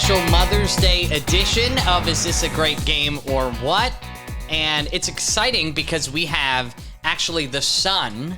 special Mother's Day edition of Is This a Great Game or What? And it's exciting because we have actually the son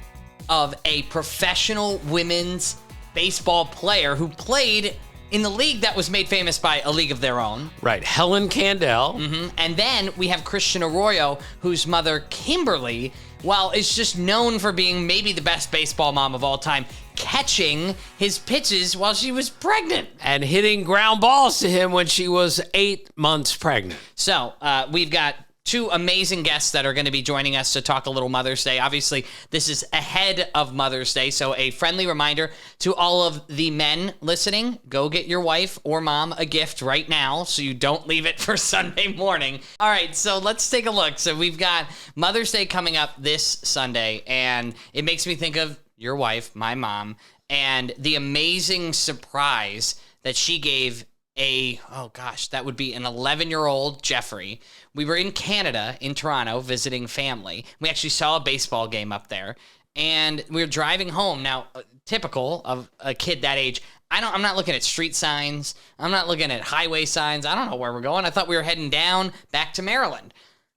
of a professional women's baseball player who played in the league that was made famous by A League of Their Own. Right, Helen Candaele. Mm-hmm. And then we have Christian Arroyo, whose mother, Kimberly, well, is just known for being maybe the best baseball mom of all time, catching his pitches while she was pregnant. And hitting ground balls to him when she was 8 months pregnant. So we've got two amazing guests that are going to be joining us to talk a little Mother's Day. Obviously, this is ahead of Mother's Day, so a friendly reminder to all of the men listening, go get your wife or mom a gift right now so you don't leave it for Sunday morning. All right, so let's take a look. So we've got Mother's Day coming up this Sunday, and it makes me think of your wife, my mom, and the amazing surprise that she gave that would be an 11-year-old Jeffrey. We were in Canada, in Toronto, visiting family. We actually saw a baseball game up there, and we were driving home. Now, typical of a kid that age, I'm not looking at street signs. I'm not looking at highway signs. I don't know where we're going. I thought we were heading down back to Maryland.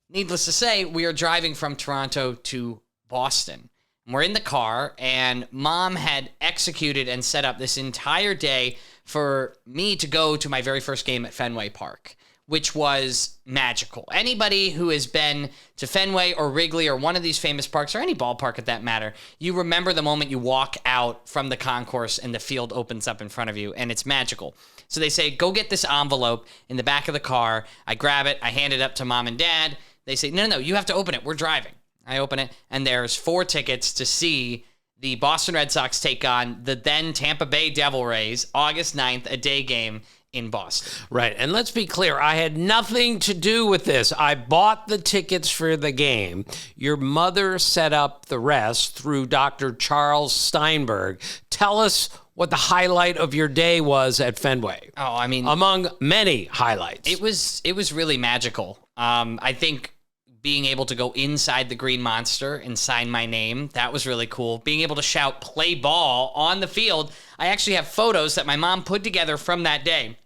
Needless to say, we are driving from Toronto to Boston. We're in the car, and Mom had executed and set up this entire day for me to go to my very first game at Fenway Park, which was magical. Anybody who has been to Fenway or Wrigley or one of these famous parks, or any ballpark at that matter, you remember the moment you walk out from the concourse and the field opens up in front of you, and it's magical. So they say, go get this envelope in the back of the car. I grab it. I hand it up to Mom and Dad. They say, no, you have to open it. We're driving. I open it, and there's 4 tickets to see the Boston Red Sox take on the then Tampa Bay Devil Rays, August 9th, a day game in Boston. Right, and let's be clear, I had nothing to do with this. I bought the tickets for the game. Your mother set up the rest through Dr. Charles Steinberg. Tell us what the highlight of your day was at Fenway. Oh, I mean, among many highlights. It was really magical. I think being able to go inside the Green Monster and sign my name, that was really cool. Being able to shout play ball on the field. I actually have photos that my mom put together from that day.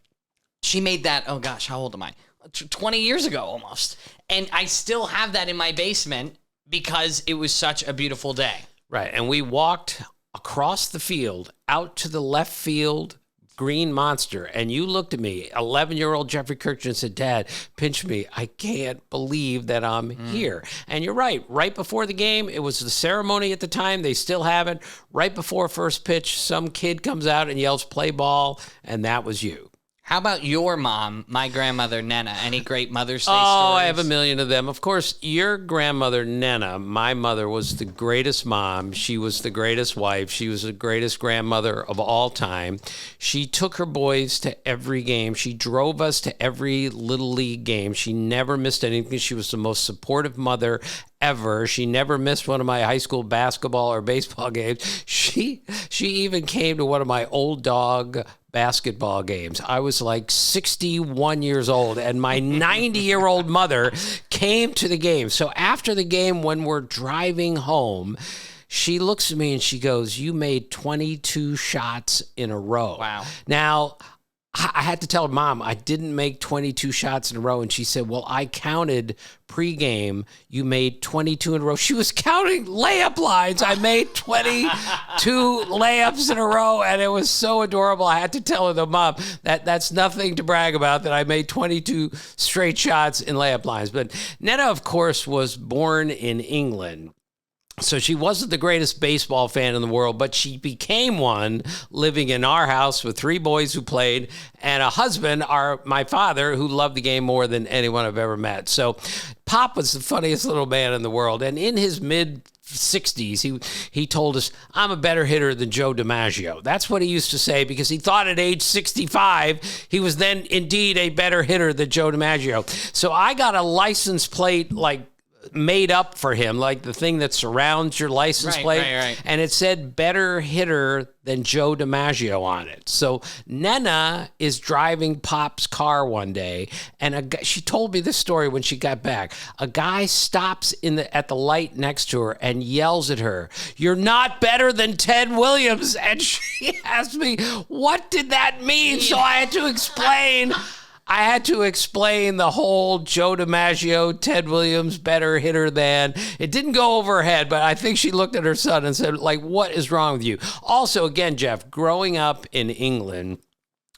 She made that, oh gosh, how old am I? 20 years ago almost. And I still have that in my basement because it was such a beautiful day. Right, and we walked across the field out to the left field Green Monster, and you looked at me, 11-year-old Jeffrey Kurkjian, and said, Dad, pinch me. I can't believe that I'm here. And you're right. Right before the game, it was the ceremony at the time. They still have it. Right before first pitch, some kid comes out and yells, play ball, and that was you. How about your mom, my grandmother, Nena? Any great Mother's Day stories? I have a million of them. Of course, your grandmother, Nena, my mother, was the greatest mom. She was the greatest wife. She was the greatest grandmother of all time. She took her boys to every game. She drove us to every Little League game. She never missed anything. She was the most supportive mother ever. She never missed one of my high school basketball or baseball games. She even came to one of my old dog basketball games. I was like 61 years old, and my 90-year-old mother came to the game. So after the game, when we're driving home, she looks at me and she goes, you made 22 shots in a row. Wow. Now, I had to tell her, Mom, I didn't make 22 shots in a row. And she said, well, I counted pregame. You made 22 in a row. She was counting layup lines. I made 22 layups in a row, and it was so adorable. I had to tell her, though, Mom, that's nothing to brag about, that I made 22 straight shots in layup lines. But Nena, of course, was born in England. So she wasn't the greatest baseball fan in the world, but she became one living in our house with 3 boys who played and a husband, my father, who loved the game more than anyone I've ever met. So Pop was the funniest little man in the world. And in his mid-60s, he told us, I'm a better hitter than Joe DiMaggio. That's what he used to say, because he thought at age 65, he was then indeed a better hitter than Joe DiMaggio. So I got a license plate like made up for him, like the thing that surrounds your license plate. Right. And it said better hitter than Joe DiMaggio on it. So Nena is driving Pop's car one day, and she told me this story when she got back. A guy stops at the light next to her and yells at her, "You're not better than Ted Williams." And she asked me, what did that mean? So I had to explain. The whole Joe DiMaggio, Ted Williams, better hitter than. It didn't go over her head, but I think she looked at her son and said, like, what is wrong with you? Also, again, Jeff, growing up in England,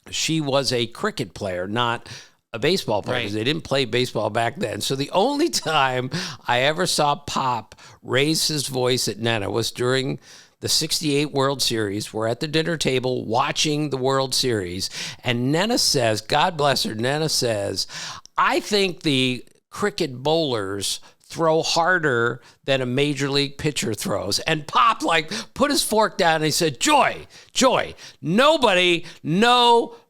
she was a cricket player, not a baseball player, because they didn't play baseball back then. So the only time I ever saw Pop raise his voice at Nena was during the 68 World Series. We're at the dinner table watching the World Series, and Nena says, God bless her, Nena says, I think the cricket bowlers throw harder than a major league pitcher throws. And Pop put his fork down and he said, Joy, no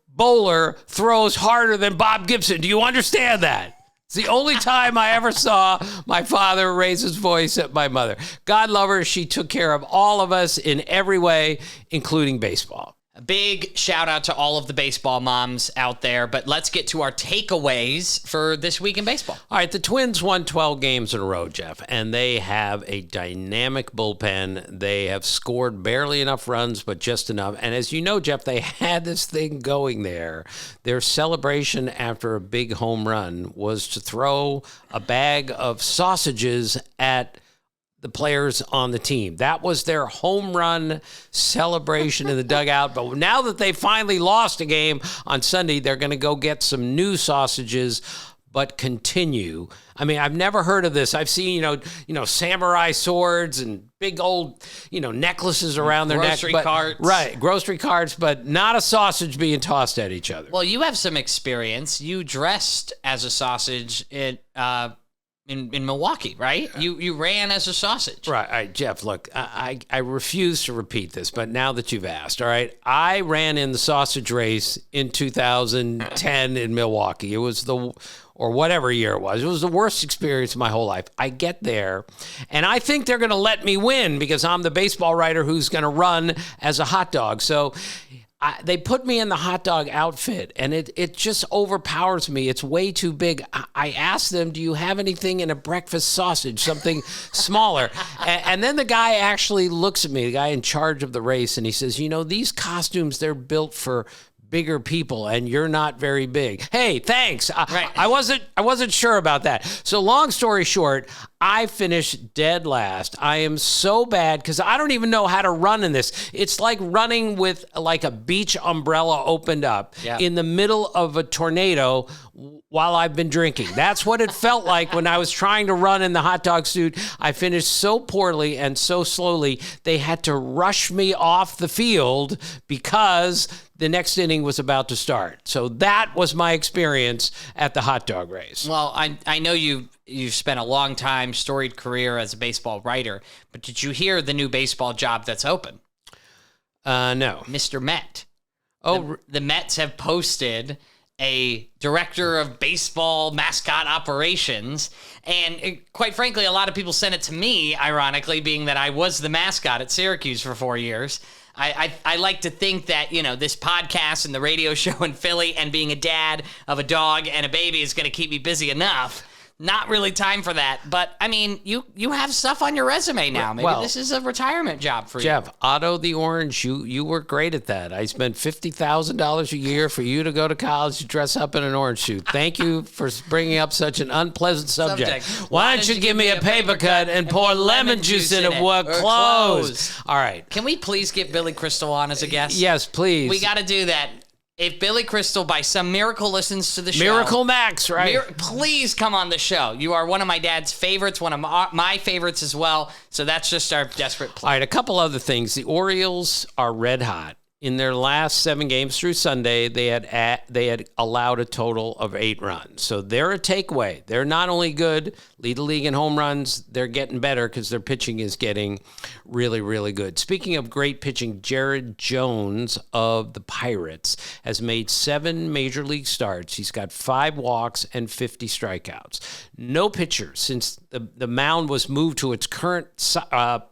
bowler throws harder than Bob Gibson. Do you understand that? It's the only time I ever saw my father raise his voice at my mother. God love her. She took care of all of us in every way, including baseball. A big shout out to all of the baseball moms out there, but let's get to our takeaways for this week in baseball. All right, the Twins won 12 games in a row, Jeff, and they have a dynamic bullpen. They have scored barely enough runs, but just enough. And as you know, Jeff, they had this thing going there. Their celebration after a big home run was to throw a bag of sausages at the players on the team. That was their home run celebration in the dugout. But now that they finally lost a game on Sunday, they're going to go get some new sausages, but continue. I mean, I've never heard of this. I've seen, samurai swords and big old, necklaces around their neck. Grocery carts. Right, grocery carts, but not a sausage being tossed at each other. Well, you have some experience. You dressed as a sausage in Milwaukee, right? You ran as a sausage. Right. All right, Jeff, look, I refuse to repeat this, but now that you've asked, all right, I ran in the sausage race in 2010 in Milwaukee. It was or whatever year it was the worst experience of my whole life. I get there, and I think they're going to let me win because I'm the baseball writer who's going to run as a hot dog. So they put me in the hot dog outfit, and it just overpowers me. It's way too big. I asked them, do you have anything in a breakfast sausage, something smaller? And then the guy actually looks at me, the guy in charge of the race, and he says, these costumes, they're built for bigger people, and you're not very big. Hey, thanks. Right. I wasn't sure about that. So long story short, I finished dead last. I am so bad because I don't even know how to run in this. It's like running with a beach umbrella opened up in the middle of a tornado while I've been drinking. That's what it felt like when I was trying to run in the hot dog suit. I finished so poorly and so slowly, they had to rush me off the field because the next inning was about to start. So that was my experience at the hot dog race. Well, I know you've spent a long time, storied career as a baseball writer, but did you hear the new baseball job that's open? No. Mr. Met. Oh, the Mets have posted a director of baseball mascot operations. And quite frankly, a lot of people sent it to me, ironically, being that I was the mascot at Syracuse for 4 years. I like to think that, this podcast and the radio show in Philly and being a dad of a dog and a baby is going to keep me busy enough. Not really time for that. But, I mean, you have stuff on your resume now. Maybe this is a retirement job for you. Jeff, Otto the Orange, you were great at that. I spent $50,000 a year for you to go to college to dress up in an orange suit. Thank you for bringing up such an unpleasant subject. Why don't you give me a paper cut and pour lemon juice in it? We're closed. All right. Can we please get Billy Crystal on as a guest? Yes, please. We got to do that. If Billy Crystal, by some miracle, listens to the show... Miracle Max, right? Please come on the show. You are one of my dad's favorites, one of my favorites as well. So that's just our desperate plea. All right, a couple other things. The Orioles are red hot in their last 7 games through Sunday, they had allowed a total of 8 runs. So they're a takeaway. They're not only good, lead the league in home runs, they're getting better because their pitching is getting really, really good. Speaking of great pitching, Jared Jones of the Pirates has made 7 major league starts. He's got 5 walks and 50 strikeouts. No pitcher since the mound was moved to its current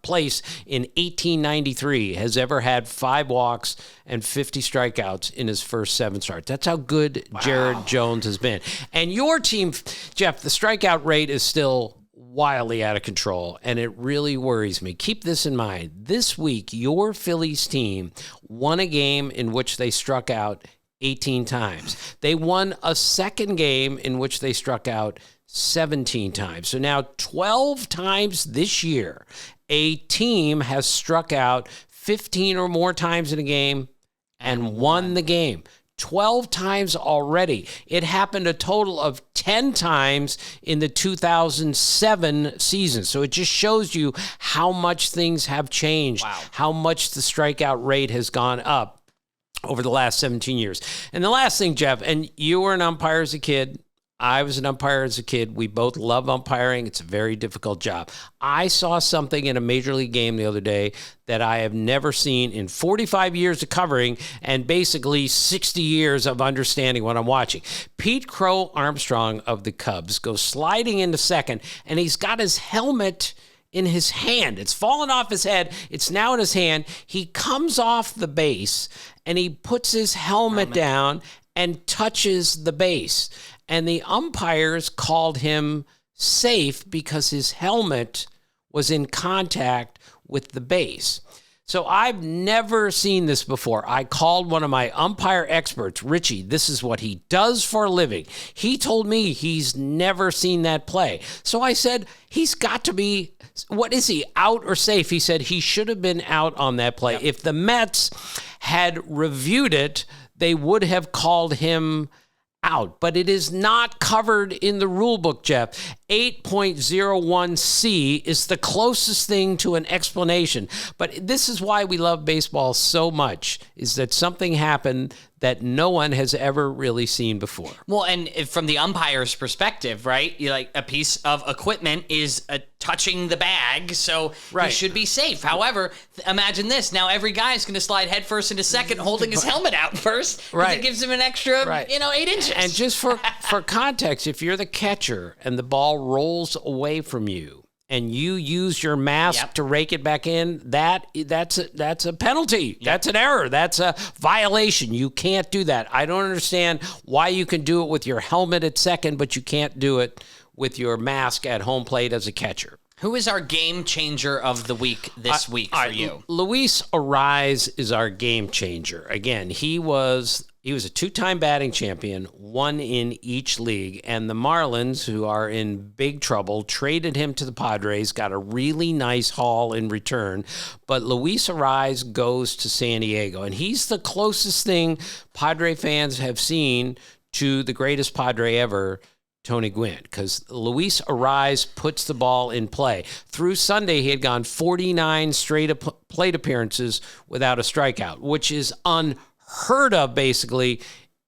place in 1893 has ever had 5 walks and 50 strikeouts in his first 7 starts. That's how good Jared Jones has been. And your team, Jeff, the strikeout rate is still wildly out of control, and it really worries me. Keep this in mind. This week, your Phillies team won a game in which they struck out 18 times. They won a second game in which they struck out 17 times. So now 12 times this year, a team has struck out 15 or more times in a game and won the game. 12 times already. It happened a total of 10 times in the 2007 season. So it just shows you how much things have changed, how much the strikeout rate has gone up over the last 17 years. And the last thing, Jeff, and you were an umpire as a kid. I was an umpire as a kid. We both love umpiring. It's a very difficult job. I saw something in a major league game the other day that I have never seen in 45 years of covering and basically 60 years of understanding what I'm watching. Pete Crow Armstrong of the Cubs goes sliding into second, and he's got his helmet in his hand. It's fallen off his head. It's now in his hand. He comes off the base, and he puts his helmet down and touches the base. And the umpires called him safe because his helmet was in contact with the base. So I've never seen this before. I called one of my umpire experts, Richie. This is what he does for a living. He told me he's never seen that play. So I said, he's got to be, what is he, out or safe? He said he should have been out on that play. Yep. If the Mets had reviewed it, they would have called him out, but it is not covered in the rule book, Jeff. 8.01C is the closest thing to an explanation. But this is why we love baseball so much, is that something happened that no one has ever really seen before. Well, and from the umpire's perspective, right? You like a piece of equipment is touching the bag, so he should be safe. However, imagine this. Now every guy is going to slide headfirst into second, holding his helmet out first. Right. It gives him an extra, 8 inches. And just for context, if you're the catcher and the ball rolls away from you, and you use your mask to rake it back in, that's a penalty. Yep. That's an error. That's a violation. You can't do that. I don't understand why you can do it with your helmet at second, but you can't do it with your mask at home plate as a catcher. Who is our game changer of the week this week for you? Luis Arraez is our game changer. Again, he was a 2-time batting champion, 1 in each league, and the Marlins, who are in big trouble, traded him to the Padres, got a really nice haul in return, but Luis Arraez goes to San Diego, and he's the closest thing Padre fans have seen to the greatest Padre ever, Tony Gwynn, because Luis Arraez puts the ball in play. Through Sunday, he had gone 49 straight plate appearances without a strikeout, which is unheard of, basically,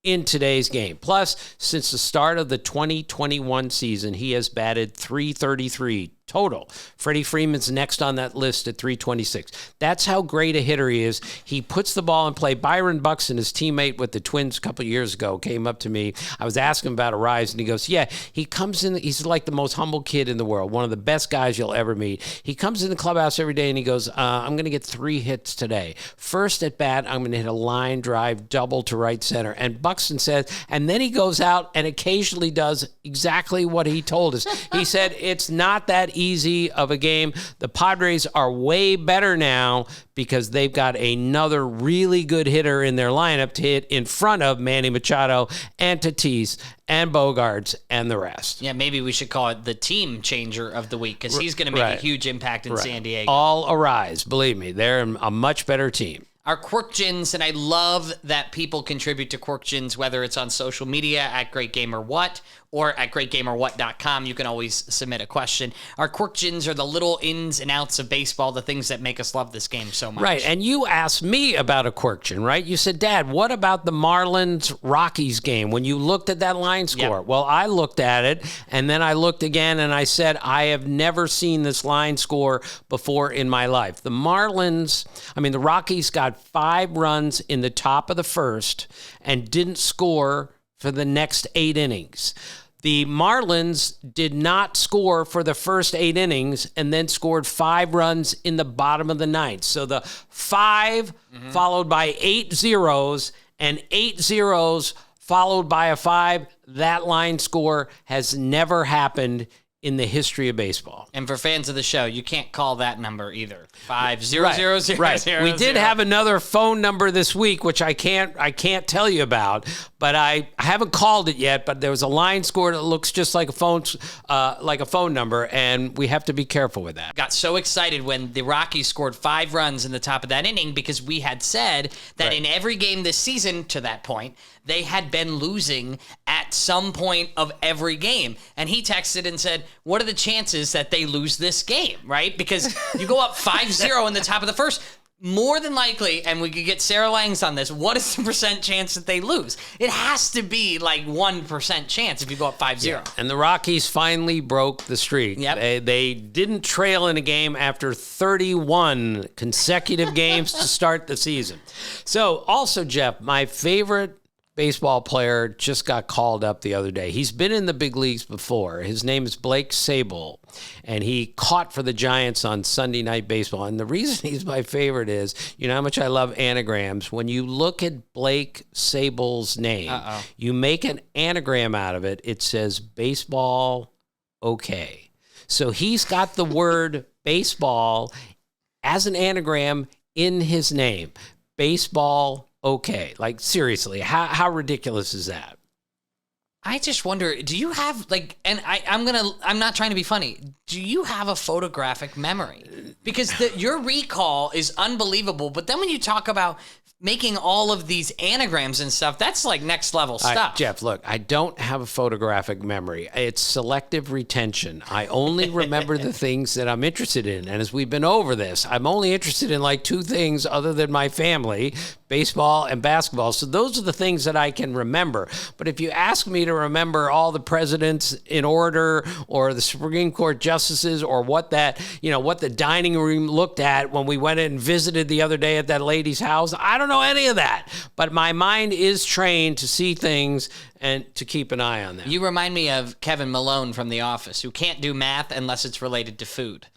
in today's game. Plus, since the start of the 2021 season, he has batted .333 total. Freddie Freeman's next on that list at .326. That's how great a hitter he is. He puts the ball in play. Byron Buxton, his teammate with the Twins a couple of years ago, came up to me. I was asking him about Arraez, and he goes, yeah, he comes in, he's like the most humble kid in the world, one of the best guys you'll ever meet. He comes in the clubhouse every day, and he goes, I'm going to get 3 hits today. First at bat, I'm going to hit a line drive double to right center. And Buxton says, and then he goes out and occasionally does exactly what he told us. He said, it's not that easy of a game. The Padres are way better now because they've got another really good hitter in their lineup to hit in front of Manny Machado and Tatis and Bogarts and the rest. Yeah, maybe we should call it the team changer of the week because he's going to make a huge impact in San Diego. All Arraez, believe me, they're a much better team. our Kurkjians, and I love that people contribute to Kurkjians, whether it's on social media at GreatGamerWhat or at GreatGamerWhat.com. You can always submit a question. Our Kurkjians are the little ins and outs of baseball, the things that make us love this game so much. Right, and you asked me about a Kurkjian, right? You said, Dad, what about the Marlins-Rockies game when you looked at that line score? Yep. Well, I looked at it, and then I looked again, and I said, I have never seen this line score before in my life. The Rockies got 5 runs in the top of the first and didn't score for the next 8 innings. The Marlins did not score for the first 8 innings and then scored 5 runs in the bottom of the ninth. So the 5 followed by 8 zeros and 8 zeros followed by a 5. That line score has never happened in the history of baseball. And for fans of the show, you can't call that number either. 5-0-0-0-0. Right. We did have another phone number this week, which I can't tell you about, but I haven't called it yet. But there was a line score that looks just like a phone number, and we have to be careful with that. Got so excited when the Rockies scored 5 runs in the top of that inning because we had said that in every game this season, to that point, they had been losing at some point of every game. And he texted and said, what are the chances that they lose this game, right? Because you go up 5-0 in the top of the first, more than likely, and we could get Sarah Langs on this, what is the % chance that they lose? It has to be like 1% chance if you go up 5-0. Yeah. And the Rockies finally broke the streak. Yep. They didn't trail in a game after 31 consecutive games to start the season. So also, Jeff, my favorite baseball player just got called up the other day. He's been in the big leagues before. His name is Blake Sabol, and he caught for the Giants on Sunday Night Baseball. And the reason he's my favorite is, you know how much I love anagrams. When you look at Blake Sabol's name, you make an anagram out of it. It says baseball okay. So he's got the word baseball as an anagram in his name. Baseball okay. Like, seriously, how ridiculous is that? I just wonder, do you have, like, and I'm not trying to be funny, do you have a photographic memory? Because your recall is unbelievable, but then when you talk about making all of these anagrams and stuff, that's like next level stuff. Right, Jeff, look, I don't have a photographic memory. It's selective retention. I only remember the things that I'm interested in. And as we've been over this, I'm only interested in like 2 things other than my family, baseball and basketball. So those are the things that I can remember. But if you ask me to remember all the presidents in order or the Supreme Court justices or what the dining room looked at when we went in and visited the other day at that lady's house, I don't know any of that. But my mind is trained to see things and to keep an eye on them. You remind me of Kevin Malone from The Office, who can't do math unless it's related to food.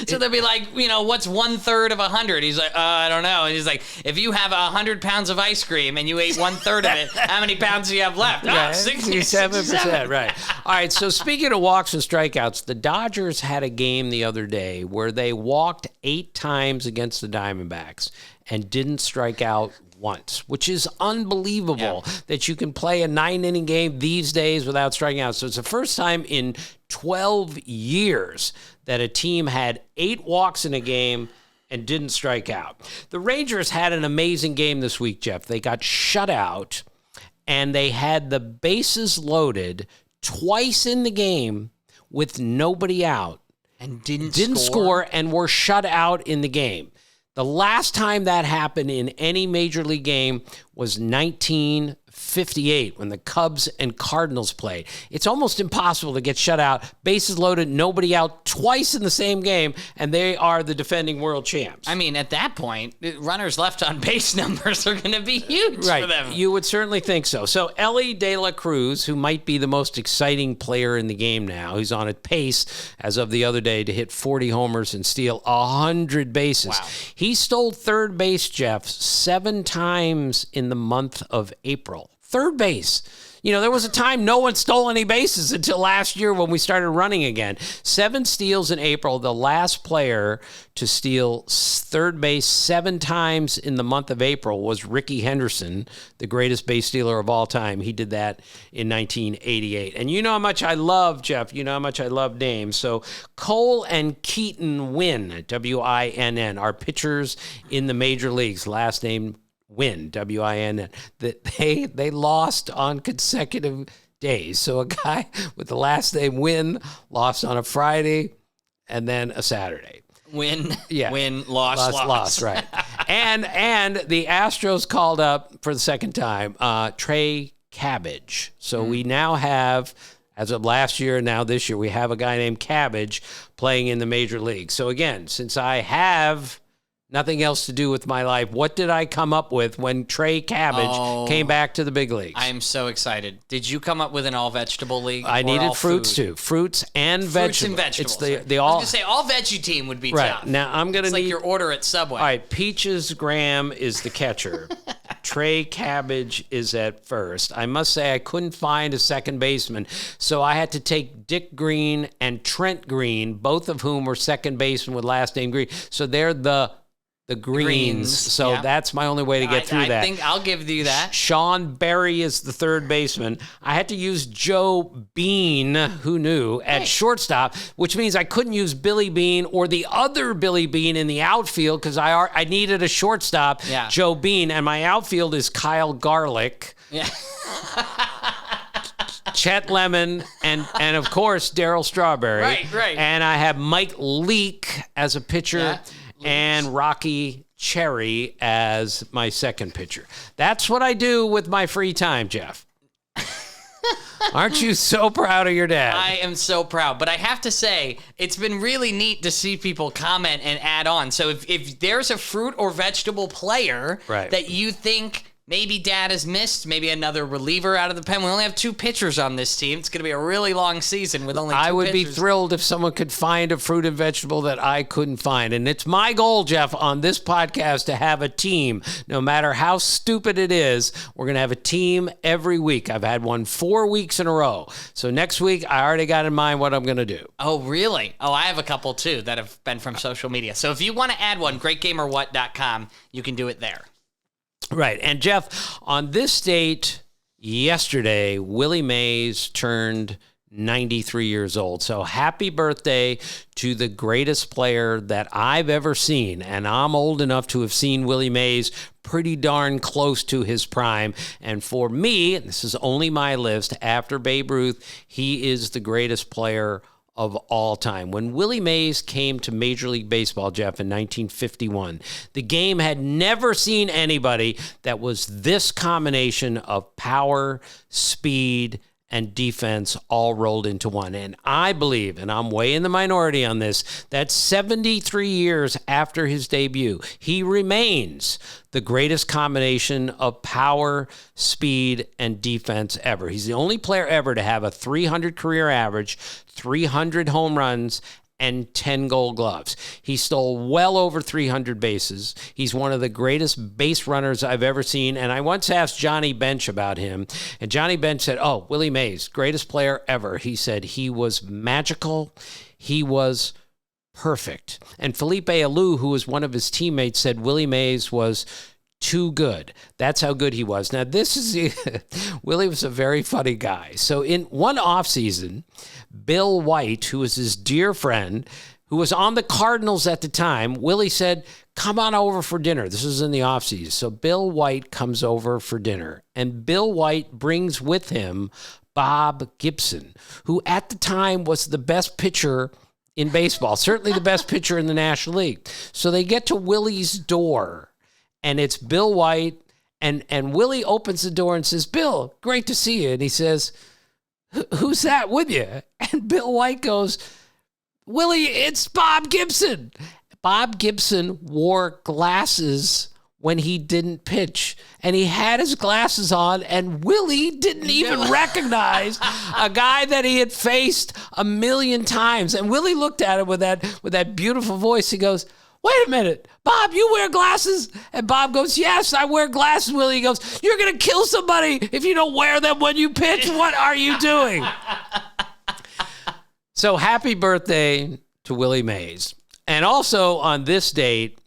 So they'll be like, what's 1/3 of 100? He's like, I don't know. And he's like, if you have 100 pounds of ice cream and you ate 1/3 of it, how many pounds do you have left? 67%, right. All right, so speaking of walks and strikeouts, the Dodgers had a game the other day where they walked 8 times against the Diamondbacks and didn't strike out once, which is unbelievable that you can play a 9-inning game these days without striking out. So it's the first time in 12 years that a team had 8 walks in a game and didn't strike out. The Rangers had an amazing game this week, Jeff. They got shut out, and they had the bases loaded twice in the game with nobody out. And didn't score and were shut out in the game. The last time that happened in any major league game was 1958 when the Cubs and Cardinals played. It's almost impossible to get shut out, bases loaded, nobody out twice in the same game, and they are the defending world champs. I mean, at that point, runners left on base numbers are going to be huge for them. You would certainly think so. So Ellie De La Cruz, who might be the most exciting player in the game now, he's on a pace as of the other day to hit 40 homers and steal 100 bases. Wow. He stole third base, Jeff, 7 times in the month of April. Third base. There was a time no one stole any bases until last year when we started running again. 7 steals in April. The last player to steal third base 7 times in the month of April was Rickey Henderson, the greatest base stealer of all time. He did that in 1988. And you know how much I love, Jeff, you know how much I love names. So Cole and Keaton Winn, W-I-N-N, are pitchers in the major leagues. Last name Win, W-I-N-N, that they lost on consecutive days. So a guy with the last name Win lost on a Friday and then a Saturday. Win, lost, right. And the Astros called up for the second time Trey Cabbage. So we now have, as of last year and now this year, we have a guy named Cabbage playing in the major league. So again, since I have nothing else to do with my life, what did I come up with when Trey Cabbage came back to the big leagues? I am so excited. Did you come up with an all-vegetable league? I needed fruits, too. Fruits and vegetables. It's the all. I all. was going to say, all Veggie Team would be right. tough. Now, I'm going to need. It's like your order at Subway. All right, Peaches Graham is the catcher. Trey Cabbage is at first. I must say I couldn't find a second baseman, so I had to take Dick Green and Trent Green, both of whom were second basemen with last name Green. So they're the Greens. So that's my only way to get through that. I think I'll give you that. Sean Berry is the third baseman. I had to use Joe Bean, who knew, at shortstop, which means I couldn't use Billy Bean or the other Billy Bean in the outfield because I needed a shortstop, Joe Bean, and my outfield is Kyle Garlick. Yeah. Chet Lemon, and of course, Darryl Strawberry. Right. And I have Mike Leake as a pitcher. And Rocky Cherry as my second pitcher. That's what I do with my free time, Jeff. Aren't you so proud of your dad? I am so proud. But I have to say, it's been really neat to see people comment and add on. So if there's a fruit or vegetable player that you think maybe Dad has missed, maybe another reliever out of the pen. We only have 2 pitchers on this team. It's going to be a really long season with only 2 pitchers. I would be thrilled if someone could find a fruit and vegetable that I couldn't find. And it's my goal, Jeff, on this podcast to have a team. No matter how stupid it is, we're going to have a team every week. I've had one 4 weeks in a row. So next week, I already got in mind what I'm going to do. Oh, really? Oh, I have a couple, too, that have been from social media. So if you want to add one, greatgameorwhat.com, you can do it there. Right. And Jeff, on this date yesterday, Willie Mays turned 93 years old. So happy birthday to the greatest player that I've ever seen. And I'm old enough to have seen Willie Mays pretty darn close to his prime. And for me, this is only my list, after Babe Ruth, he is the greatest player of all time. When Willie Mays came to Major League Baseball, Jeff, in 1951, the game had never seen anybody that was this combination of power, speed, and defense all rolled into one. And I believe, and I'm way in the minority on this, that 73 years after his debut, he remains the greatest combination of power, speed, and defense ever. He's the only player ever to have a 300 career average, 300 home runs, and 10 gold gloves. He stole well over 300 bases. He's one of the greatest base runners I've ever seen. And I once asked Johnny Bench about him. And Johnny Bench said, oh, Willie Mays, greatest player ever. He said he was magical. He was perfect. And Felipe Alou, who was one of his teammates, said Willie Mays was too good. That's how good he was. Now, Willie was a very funny guy. So in one offseason, Bill White, who was his dear friend, who was on the Cardinals at the time, Willie said, come on over for dinner. This was in the offseason. So Bill White comes over for dinner. And Bill White brings with him Bob Gibson, who at the time was the best pitcher in baseball, certainly the best pitcher in the National League. So they get to Willie's door. And it's Bill White, and Willie opens the door and says, Bill, great to see you. And he says, who's that with you? And Bill White goes, Willie, it's Bob Gibson. Bob Gibson wore glasses when he didn't pitch. And he had his glasses on, and Willie didn't even recognize a guy that he had faced a million times. And Willie looked at him with that beautiful voice. He goes, wait a minute, Bob, you wear glasses? And Bob goes, yes, I wear glasses, Willie. He goes, you're going to kill somebody if you don't wear them when you pitch. What are you doing? So happy birthday to Willie Mays. And also on this date,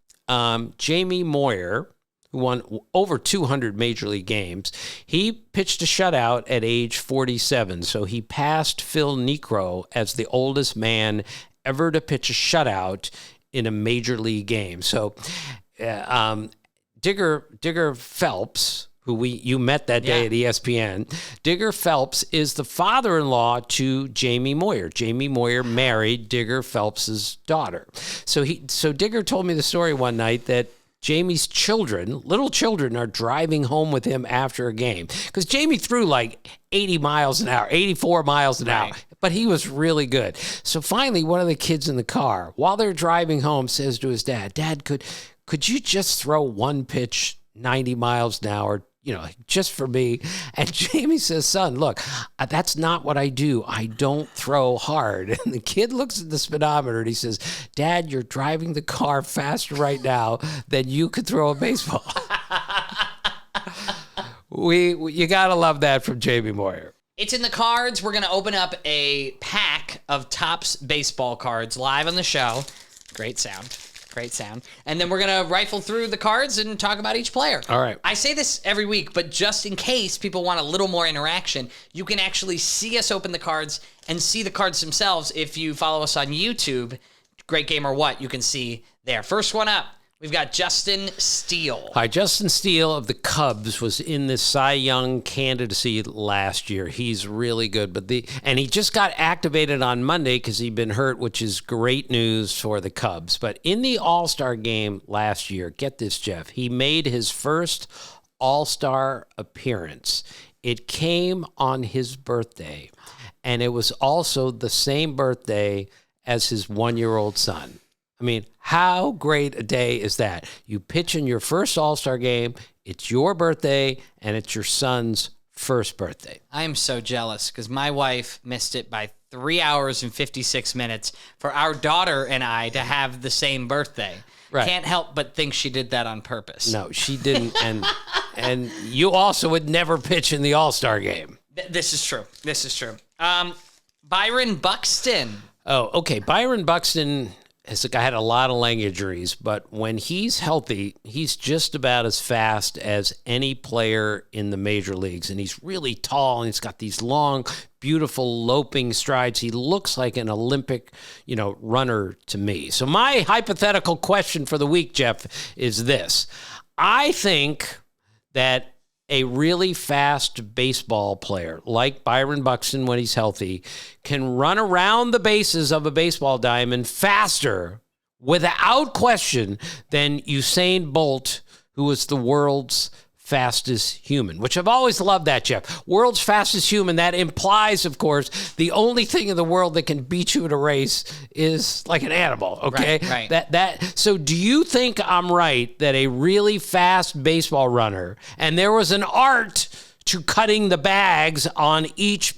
Jamie Moyer, who won over 200 Major League games, he pitched a shutout at age 47. So he passed Phil Niekro as the oldest man ever to pitch a shutout in a Major League game. So Digger Phelps, who you met that day at ESPN, Digger Phelps is the father-in-law to Jamie Moyer. Jamie Moyer married Digger Phelps's daughter. So Digger told me the story one night that Jamie's little children, are driving home with him after a game. Because Jamie threw like 80 miles an hour, 84 miles an hour. But he was really good. So finally, one of the kids in the car, while they're driving home, says to his dad, Dad, could you just throw one pitch 90 miles an hour, just for me? And Jamie says, son, look, that's not what I do. I don't throw hard. And the kid looks at the speedometer and he says, Dad, you're driving the car faster right now than you could throw a baseball. You got to love that from Jamie Moyer. It's in the cards. We're going to open up a pack of Topps baseball cards live on the show. Great sound. And then we're going to rifle through the cards and talk about each player. All right. I say this every week, but just in case people want a little more interaction, you can actually see us open the cards and see the cards themselves if you follow us on YouTube. Great Game or What, you can see there. First one up. We've got Justin Steele. Hi, Justin Steele of the Cubs was in this Cy Young candidacy last year. He's really good, and he just got activated on Monday because he'd been hurt, which is great news for the Cubs. But in the All-Star game last year, get this, Jeff, he made his first All-Star appearance. It came on his birthday, and it was also the same birthday as his 1-year-old son. I mean, how great a day is that? You pitch in your first All-Star game, it's your birthday, and it's your son's first birthday. I am so jealous because my wife missed it by 3 hours and 56 minutes for our daughter and I to have the same birthday. Right. Can't help but think she did that on purpose. No, she didn't. And you also would never pitch in the All-Star game. This is true. Byron Buxton. Oh, okay. Byron Buxton has had a lot of leg injuries, but when he's healthy, he's just about as fast as any player in the major leagues. And he's really tall, and he's got these long, beautiful, loping strides. He looks like an Olympic, runner to me. So my hypothetical question for the week, Jeff, is this. I think that a really fast baseball player like Byron Buxton, when he's healthy, can run around the bases of a baseball diamond faster, without question, than Usain Bolt, who is the world's fastest human, which I've always loved that, Jeff. World's fastest human. That implies, of course, the only thing in the world that can beat you in a race is like an animal, okay? Right. So do you think I'm right that a really fast baseball runner, and there was an art to cutting the bags on each,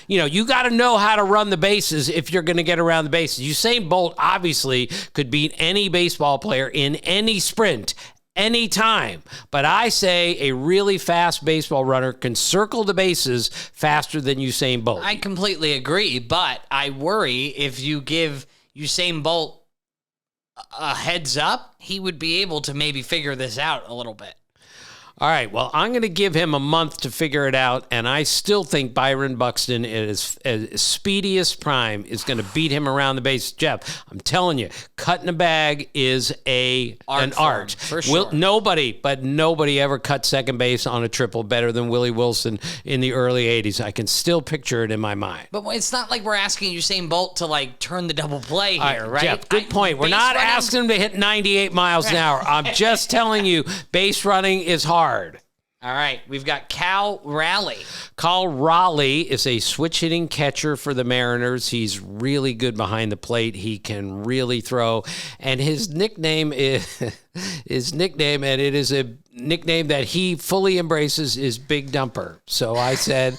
you got to know how to run the bases if you're going to get around the bases. Usain Bolt obviously could beat any baseball player in any sprint anytime. But I say a really fast baseball runner can circle the bases faster than Usain Bolt. I completely agree, but I worry if you give Usain Bolt a heads up, he would be able to maybe figure this out a little bit. All right, well, I'm going to give him a month to figure it out, and I still think Byron Buxton at his speediest prime is going to beat him around the base. Jeff, I'm telling you, cutting a bag is an art. For sure. Nobody ever cut second base on a triple better than Willie Wilson in the early 80s. I can still picture it in my mind. But it's not like we're asking Usain Bolt to, turn the double play here, right? Jeff, good point. We're not asking him to hit 98 miles an hour. I'm just telling you, base running is hard. All right, we've got Cal Raleigh. Cal Raleigh is a switch-hitting catcher for the Mariners. He's really good behind the plate. He can really throw. And his nickname is and it is a nickname that he fully embraces, is Big Dumper. So I said,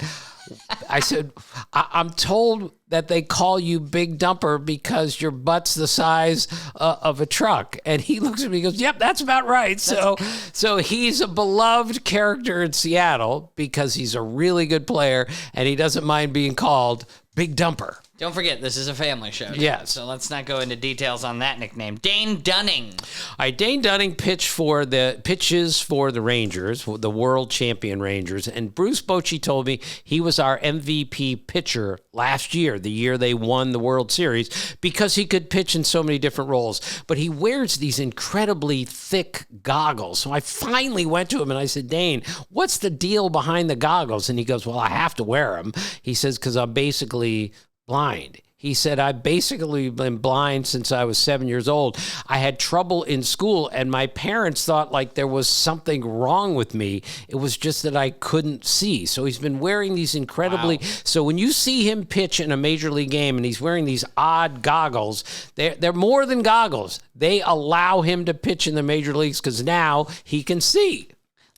I'm told that they call you Big Dumper because your butt's the size of a truck. And he looks at me and goes, yep, that's about right. So he's a beloved character in Seattle because he's a really good player and he doesn't mind being called Big Dumper. Don't forget, this is a family show. Yes. So let's not go into details on that nickname. Dane Dunning. All right, Dane Dunning pitches for the Rangers, the world champion Rangers. And Bruce Bochy told me he was our MVP pitcher last year, the year they won the World Series, because he could pitch in so many different roles. But he wears these incredibly thick goggles. So I finally went to him and I said, Dane, what's the deal behind the goggles? And he goes, well, I have to wear them. He says, because I'm basically blind. He said, I've basically been blind since I was 7 years old. I had trouble in school, and my parents thought like there was something wrong with me. It was just that I couldn't see. So he's been wearing these incredibly... Wow. So when you see him pitch in a major league game and he's wearing these odd goggles, they're more than goggles. They allow him to pitch in the major leagues because now he can see.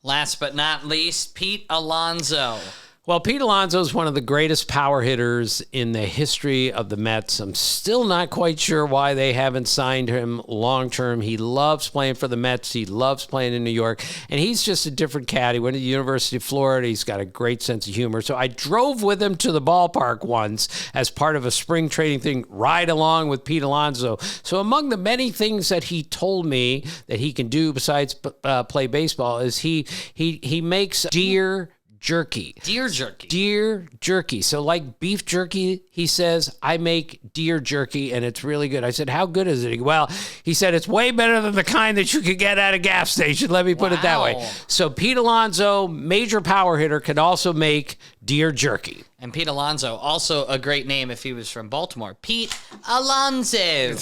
Last but not least, Pete Alonso. Well, Pete Alonso is one of the greatest power hitters in the history of the Mets. I'm still not quite sure why they haven't signed him long-term. He loves playing for the Mets. He loves playing in New York. And he's just a different cat. He went to the University of Florida. He's got a great sense of humor. So I drove with him to the ballpark once as part of a spring training thing, ride along with Pete Alonso. So among the many things that he told me that he can do besides play baseball is he makes deer jerky. Deer jerky. Deer jerky. So like beef jerky, he says, I make deer jerky and it's really good. I said, how good is it? Well, he said, it's way better than the kind that you could get at a gas station. Let me put it that way. So Pete Alonso, major power hitter, can also make deer jerky. And Pete Alonso, also a great name if he was from Baltimore. Pete Alonso.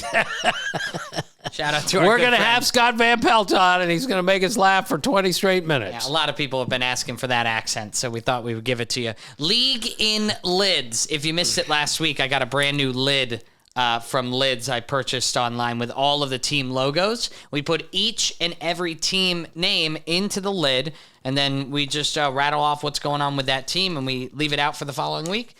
Shout out to our We're going to have Scott Van Pelt on, and he's going to make us laugh for 20 straight minutes. Yeah, a lot of people have been asking for that accent, so we thought we would give it to you. League in Lids. If you missed it last week, I got a brand new lid from Lids I purchased online with all of the team logos. We put each and every team name into the lid, and then we just rattle off what's going on with that team, and we leave it out for the following week.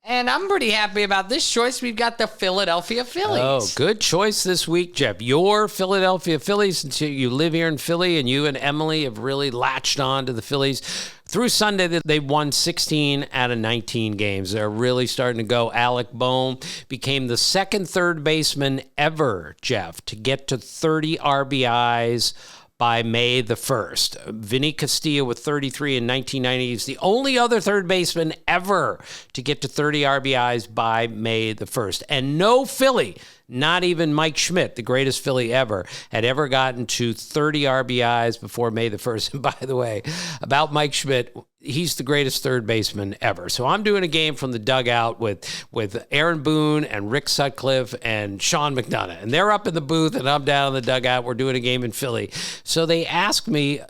And I'm pretty happy about this choice. We've got the Philadelphia Phillies. Oh, good choice this week, Jeff. Your Philadelphia Phillies, since you live here in Philly, and you and Emily have really latched on to the Phillies. Through Sunday, they won 16 out of 19 games. They're really starting to go. Alec Bohm became the second third baseman ever, Jeff, to get to 30 RBIs by May the 1st. Vinny Castilla with 33 in 1990 is the only other third baseman ever to get to 30 RBIs by May the 1st. And no Philly, not even Mike Schmidt, the greatest Philly ever, had ever gotten to 30 RBIs before May the 1st. And by the way, about Mike Schmidt, he's the greatest third baseman ever. So I'm doing a game from the dugout with Aaron Boone and Rick Sutcliffe and Sean McDonough. And they're up in the booth and I'm down in the dugout. We're doing a game in Philly. So they ask me,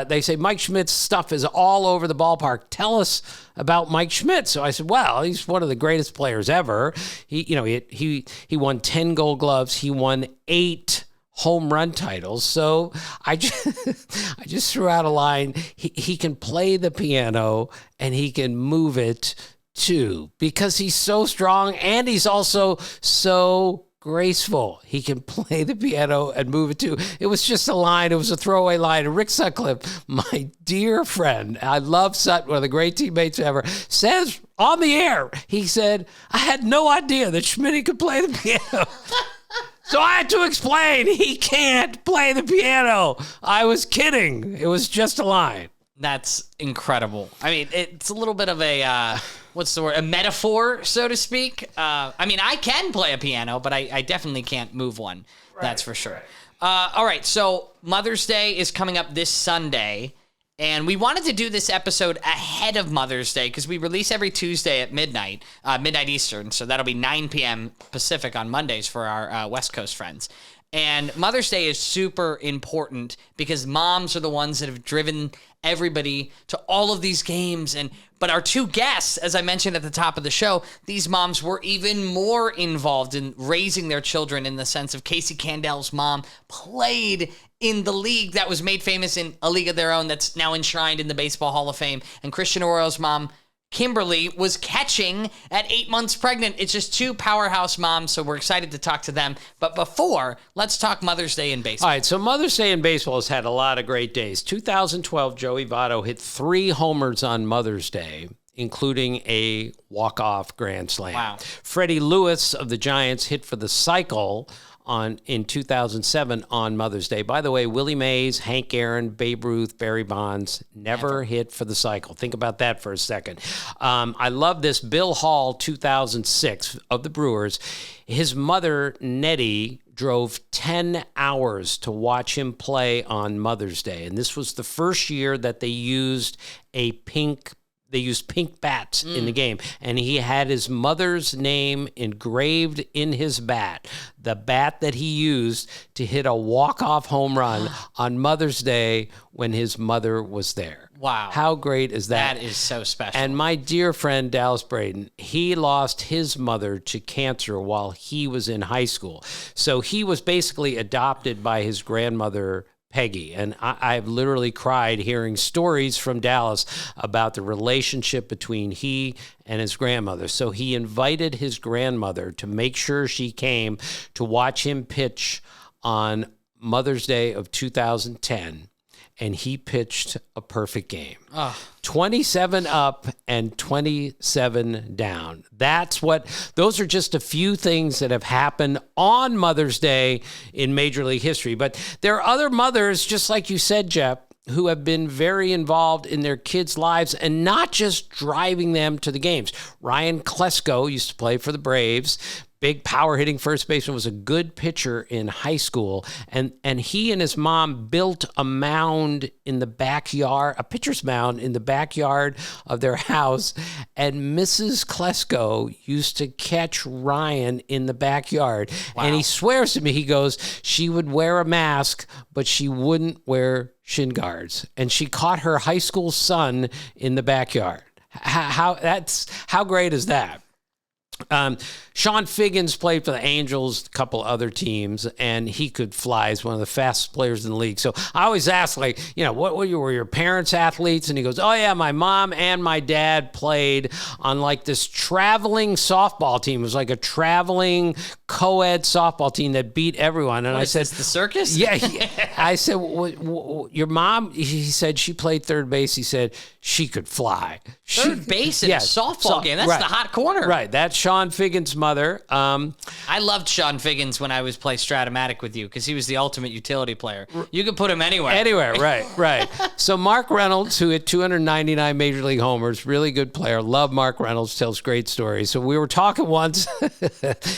they say, Mike Schmidt's stuff is all over the ballpark. Tell us about Mike Schmidt. So I said, well, he's one of the greatest players ever. He won 10 Gold Gloves. He won 8 home run titles. So I just threw out a line. He can play the piano and he can move it too, because he's so strong and he's also so graceful. He can play the piano and move it too. It was just a line. It was a throwaway line. And Rick Sutcliffe, my dear friend, I love Sut, one of the great teammates ever, says on the air, he said, I had no idea that Schmitty could play the piano. So I had to explain he can't play the piano. I was kidding. It was just a line. That's incredible. I mean, it's a little bit of a, what's the word, a metaphor, so to speak. I mean, I can play a piano, but I definitely can't move one. Right, that's for sure. Right. All right, so Mother's Day is coming up this Sunday, and we wanted to do this episode ahead of Mother's Day because we release every Tuesday at midnight Eastern, so that'll be 9 p.m. Pacific on Mondays for our West Coast friends. And Mother's Day is super important because moms are the ones that have driven everybody to all of these games. But our two guests, as I mentioned at the top of the show, these moms were even more involved in raising their children, in the sense of Casey Candaele's mom played in the league that was made famous in A League of Their Own that's now enshrined in the Baseball Hall of Fame. And Christian Arroyo's mom Kimberly was catching at 8 months pregnant. It's just two powerhouse moms, so we're excited to talk to them. But before, let's talk Mother's Day in baseball. All right, so Mother's Day in baseball has had a lot of great days. 2012, Joey Votto hit 3 homers on Mother's Day, including a walk-off grand slam. Wow. Freddie Lewis of the Giants hit for the cycle in 2007 on Mother's Day. By the way, Willie Mays, Hank Aaron, Babe Ruth, Barry Bonds never hit for the cycle. Think about that for a second. I love this. Bill Hall, 2006, of the Brewers. His mother, Nettie, drove 10 hours to watch him play on Mother's Day. And this was the first year that they used pink bats in the game. And he had his mother's name engraved in his bat, the bat that he used to hit a walk-off home run on Mother's Day when his mother was there. Wow. How great is that? That is so special. And my dear friend, Dallas Braden, he lost his mother to cancer while he was in high school. So he was basically adopted by his grandmother, Peggy. And I've literally cried hearing stories from Dallas about the relationship between he and his grandmother. So he invited his grandmother to make sure she came to watch him pitch on Mother's Day of 2010. And he pitched a perfect game. 27 up and 27 down. Those are just a few things that have happened on Mother's Day in Major League history. But there are other mothers, just like you said, Jeff, who have been very involved in their kids' lives and not just driving them to the games. Ryan Klesko used to play for the Braves. Big power hitting first baseman, was a good pitcher in high school. And he and his mom built a mound in the backyard, a pitcher's mound in the backyard of their house. And Mrs. Klesko used to catch Ryan in the backyard. Wow. And he swears to me, he goes, she would wear a mask, but she wouldn't wear shin guards. And she caught her high school son in the backyard. How great is that? Sean Figgins played for the Angels, a couple other teams, and he could fly. He's one of the fastest players in the league. So I always ask, were your parents athletes? And he goes, oh, yeah, my mom and my dad played on this traveling softball team. It was like a traveling co-ed softball team that beat everyone. And I said, the circus? Yeah. I said, your mom, he said she played third base. He said she could fly. Third base in a softball game. That's right. The hot corner. Right. That's Sean Figgins' mother. I loved Sean Figgins when I was playing Stratomatic with you because he was the ultimate utility player. You could put him anywhere. Anywhere, right. So Mark Reynolds, who hit 299 Major League homers, really good player. Love Mark Reynolds, tells great stories. So we were talking once.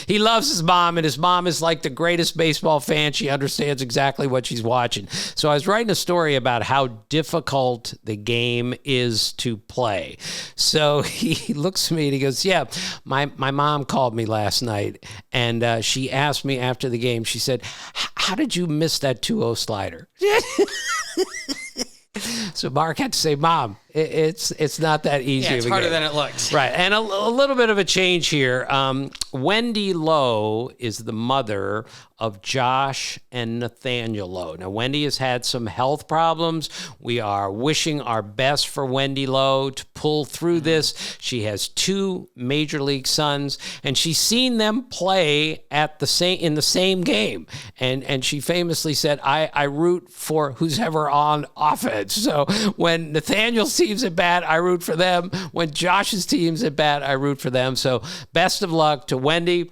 He loves his mom, and his mom is like the greatest baseball fan. She understands exactly what she's watching. So I was writing a story about how difficult the game is to play. So he looks at me and he goes, yeah, my mom called me last night, and she asked me after the game, she said, how did you miss that 2-0 slider? So Mark had to say, Mom, it's not that easy. Yeah, it's harder than it looks. Right. And a little bit of a change here. Wendy Lowe is the mother of Josh and Nathaniel Lowe. Now, Wendy has had some health problems. We are wishing our best for Wendy Lowe to pull through this. She has 2 Major League sons, and she's seen them play in the same game. And she famously said, I root for who's ever on offense. So when Nathaniel's team's at bat, I root for them. When Josh's team's at bat, I root for them. So best of luck to Wendy.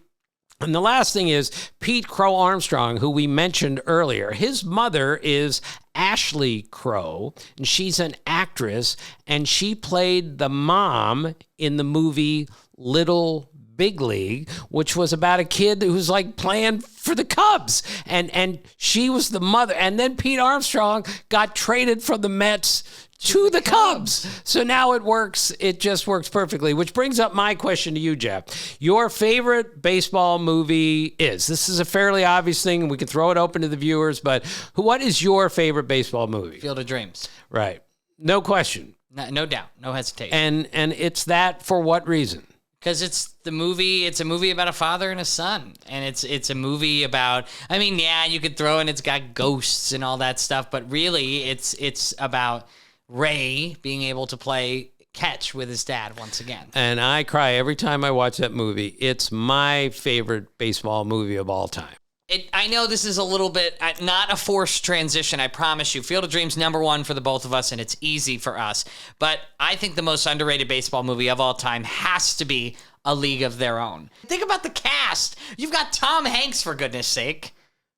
And the last thing is Pete Crow Armstrong, who we mentioned earlier. His mother is Ashley Crow, and she's an actress, and she played the mom in the movie Little Big League, which was about a kid who was playing for the Cubs. And she was the mother. And then Pete Armstrong got traded from the Mets to the Cubs. So now it works. It just works perfectly, which brings up my question to you, Jeff. Your favorite baseball movie is? This is a fairly obvious thing, and we can throw it open to the viewers, but what is your favorite baseball movie? Field of Dreams. Right. No question. No doubt. No hesitation. And it's that for what reason? Because it's a movie about a father and a son. And it's a movie about, you could throw in it's got ghosts and all that stuff, but really it's about Ray being able to play catch with his dad once again. And I cry every time I watch that movie. It's my favorite baseball movie of all time. I know this is a little bit, not a forced transition, I promise you. Field of Dreams #1 for the both of us, and it's easy for us. But I think the most underrated baseball movie of all time has to be A League of Their Own. Think about the cast. You've got Tom Hanks, for goodness sake.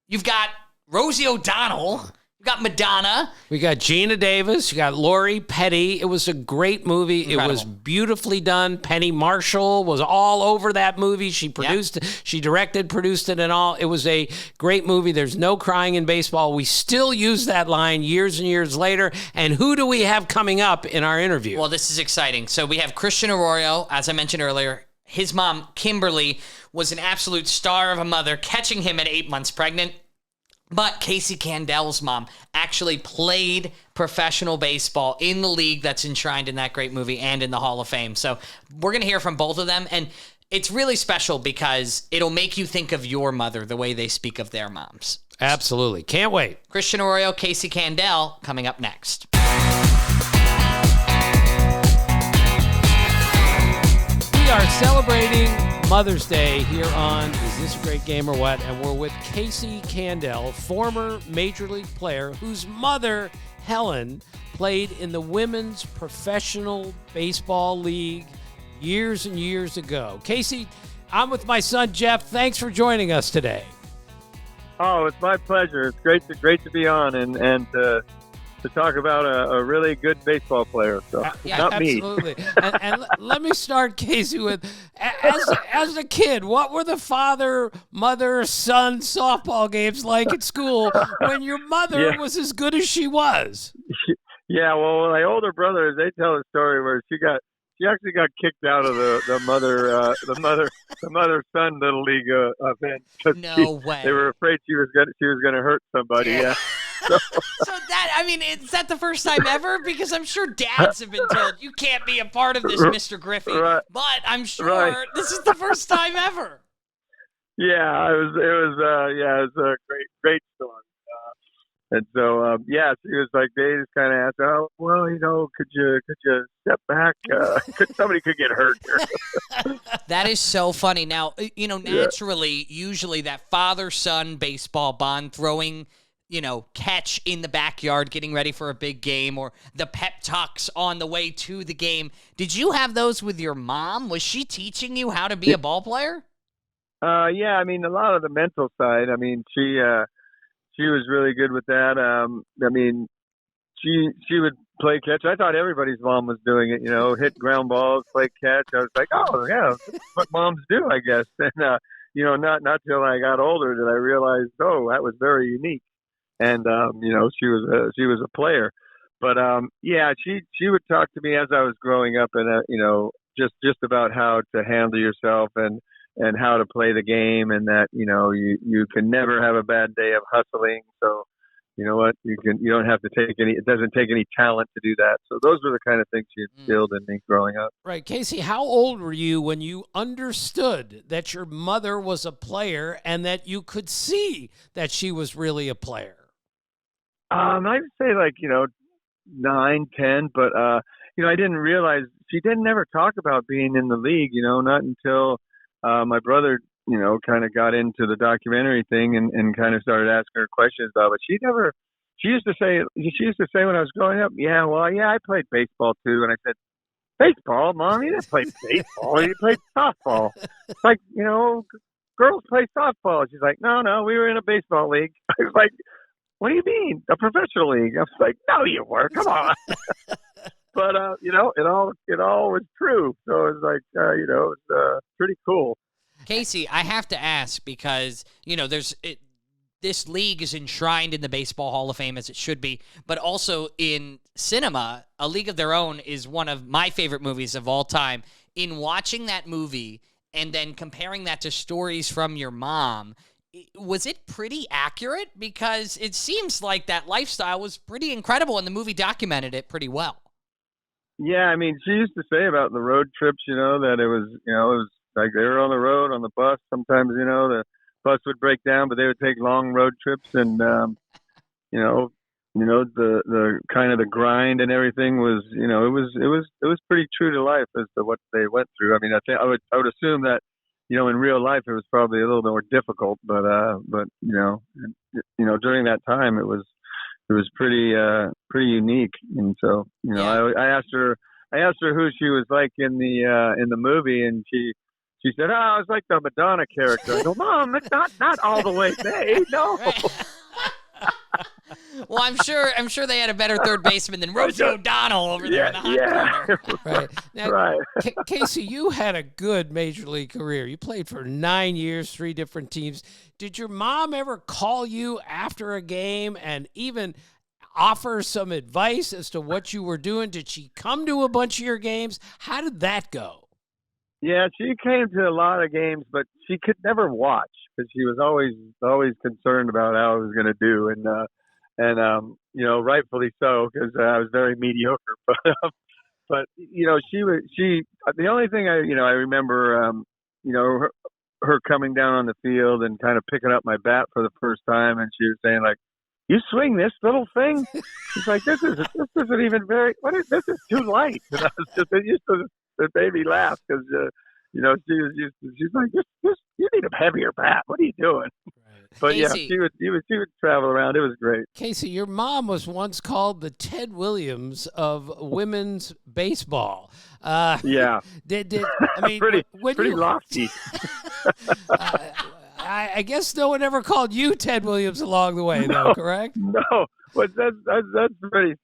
You've got Rosie O'Donnell. You've got Madonna. We got Gina Davis. You got Lori Petty. It was a great movie. Incredible. It was beautifully done. Penny Marshall was all over that movie. She produced it. She directed, produced it, and all. It was a great movie. There's no crying in baseball. We still use that line years and years later. And who do we have coming up in our interview? Well, this is exciting. So we have Christian Arroyo, as I mentioned earlier. His mom, Kimberly, was an absolute star of a mother, catching him at 8 months pregnant. But Casey Candaele's mom actually played professional baseball in the league that's enshrined in that great movie and in the Hall of Fame. So we're going to hear from both of them. And it's really special because it'll make you think of your mother the way they speak of their moms. Absolutely. Can't wait. Christian Arroyo, Casey Candaele, coming up next. We are celebrating Mother's Day here on Is This a Great Game or What? And we're with Casey Candaele, former Major League player whose mother, Helen, played in the Women's Professional Baseball League years and years ago. Casey, I'm with my son, Jeff. Thanks for joining us today. Oh, it's my pleasure. It's great to be on and to talk about a really good baseball player. So not absolutely. me. and let me start, Casey, with as a kid, what were the father, mother, son softball games like at school when your mother was as good as she was? Yeah, well, my older brothers, they tell a story where she actually got kicked out of the mother son little league event. No way. They were afraid she was gonna hurt somebody. Yeah. So that, I mean, is that the first time ever? Because I'm sure dads have been told you can't be a part of this, Mr. Griffey. Right. But I'm sure this is the first time ever. Yeah, it was a great story. And so, she was like, they just kind of asked, oh, well, could you step back? Somebody could get hurt here. That is so funny. Now, naturally, usually that father-son baseball bond, throwing, catch in the backyard, getting ready for a big game, or the pep talks on the way to the game. Did you have those with your mom? Was she teaching you how to be a ball player? Yeah, I mean, a lot of the mental side. I mean, she was really good with that. I mean, she would play catch. I thought everybody's mom was doing it, hit ground balls, play catch. I was like, oh, yeah, that's what moms do, I guess. And, not till I got older did I realize, oh, that was very unique. And, she was a player. But, she would talk to me as I was growing up and, just about how to handle yourself and how to play the game, and that, you can never have a bad day of hustling. So, you know what, you don't have to it doesn't take any talent to do that. So those were the kind of things she instilled in me growing up. Right. Casey, how old were you when you understood that your mother was a player and that you could see that she was really a player? I'd say 9, 10, but, I didn't realize she didn't ever talk about being in the league, not until my brother, kind of got into the documentary thing and kind of started asking her questions about it. But she used to say when I was growing up, I played baseball too. And I said, baseball, Mom? You didn't play baseball. You played softball. It's like, girls play softball. She's like, no, we were in a baseball league. I was like, what do you mean? A professional league? I was like, no, you were. Come on. But, it all was true. So it was like, it was pretty cool. Casey, I have to ask because, this league is enshrined in the Baseball Hall of Fame as it should be, but also in cinema, A League of Their Own is one of my favorite movies of all time. In watching that movie and then comparing that to stories from your mom, was it pretty accurate? Because it seems like that lifestyle was pretty incredible and the movie documented it pretty well. Yeah, I mean, she used to say about the road trips, that it was like they were on the road, on the bus. Sometimes, the bus would break down, but they would take long road trips. And, the kind of the grind and everything was, it was pretty true to life as to what they went through. I mean, I would assume that, in real life it was probably a little bit more difficult, but during that time it was pretty unique. And so, I asked her who she was like in the movie, and she said, "Oh, I was like the Madonna character." I go, "Mom, it's not all the way May, no." Well, I'm sure they had a better third baseman than Rosie O'Donnell over there in the hot corner. Right. Now, right. Casey, you had a good major league career. You played for 9 years, 3 different teams. Did your mom ever call you after a game and even offer some advice as to what you were doing? Did she come to a bunch of your games? How did that go? Yeah, she came to a lot of games, but she could never watch because she was always concerned about how I was going to do, and rightfully so, because I was very mediocre. But the only thing I remember, her coming down on the field and kind of picking up my bat for the first time, and she was saying, like, "You swing this little thing?" She's like, "This isn't even very. This is too light." And I was just, it used to, it made me laugh because she's like, "You need a heavier bat. What are you doing?" Right. But Casey, yeah, she would travel around. It was great. Casey, your mom was once called the Ted Williams of women's baseball. Yeah. I mean, pretty lofty. I guess no one ever called you Ted Williams along the way, though, correct? No, but that's a pretty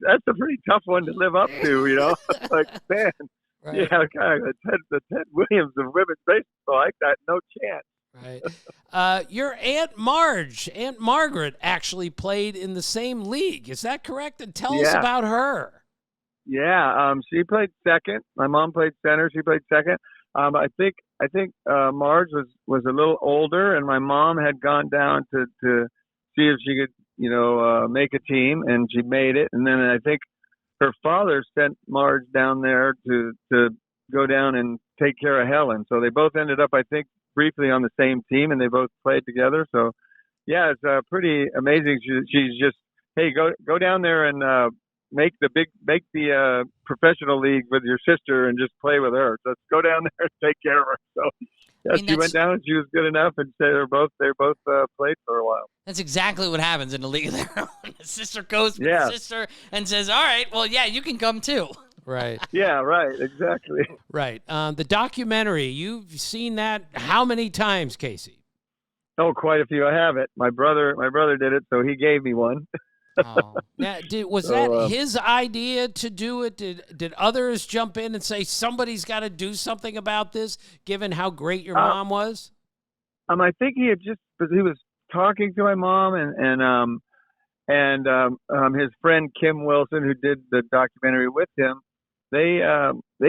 tough one to live up to, Like, man, right. Yeah, kind of the Ted Williams of women's baseball, like that, no chance. Right. Your Aunt Margaret, actually played in the same league. Is that correct? And tell us about her. Yeah, she played second. My mom played center. She played second. I think Marge was a little older, and my mom had gone down to see if she could, make a team, and she made it. And then I think her father sent Marge down there to go down and take care of Helen. So they both ended up, I think, briefly on the same team, and they both played together. So yeah, it's pretty amazing. She's just, hey, go down there and make the professional league with your sister and just play with her. So let's go down there and take care of her. So yeah, she went down and she was good enough, and they both played for a while. That's exactly what happens in the league of their own. The sister goes with the sister and says, "All right, well, yeah, you can come too." Right. Yeah, right, exactly. Right. The documentary, you've seen that how many times, Casey? Oh, quite a few. I have it. My brother did it, so he gave me one. Oh. Now, was that his idea to do it? Did others jump in and say somebody's got to do something about this, given how great your mom was? I think he was talking to my mom and his friend Kim Wilson, who did the documentary with him. They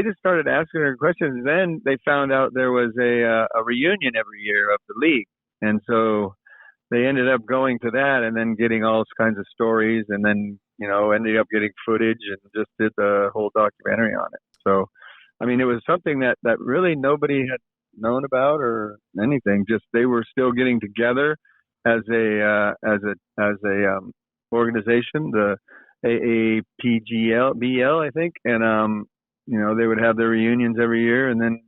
just started asking her questions. Then they found out there was a reunion every year of the league, and so they ended up going to that and then getting all kinds of stories, and then ended up getting footage and just did the whole documentary on it. So, I mean, it was something that really nobody had known about or anything. Just they were still getting together as a organization, the AAPGL, I think, and they would have their reunions every year, and then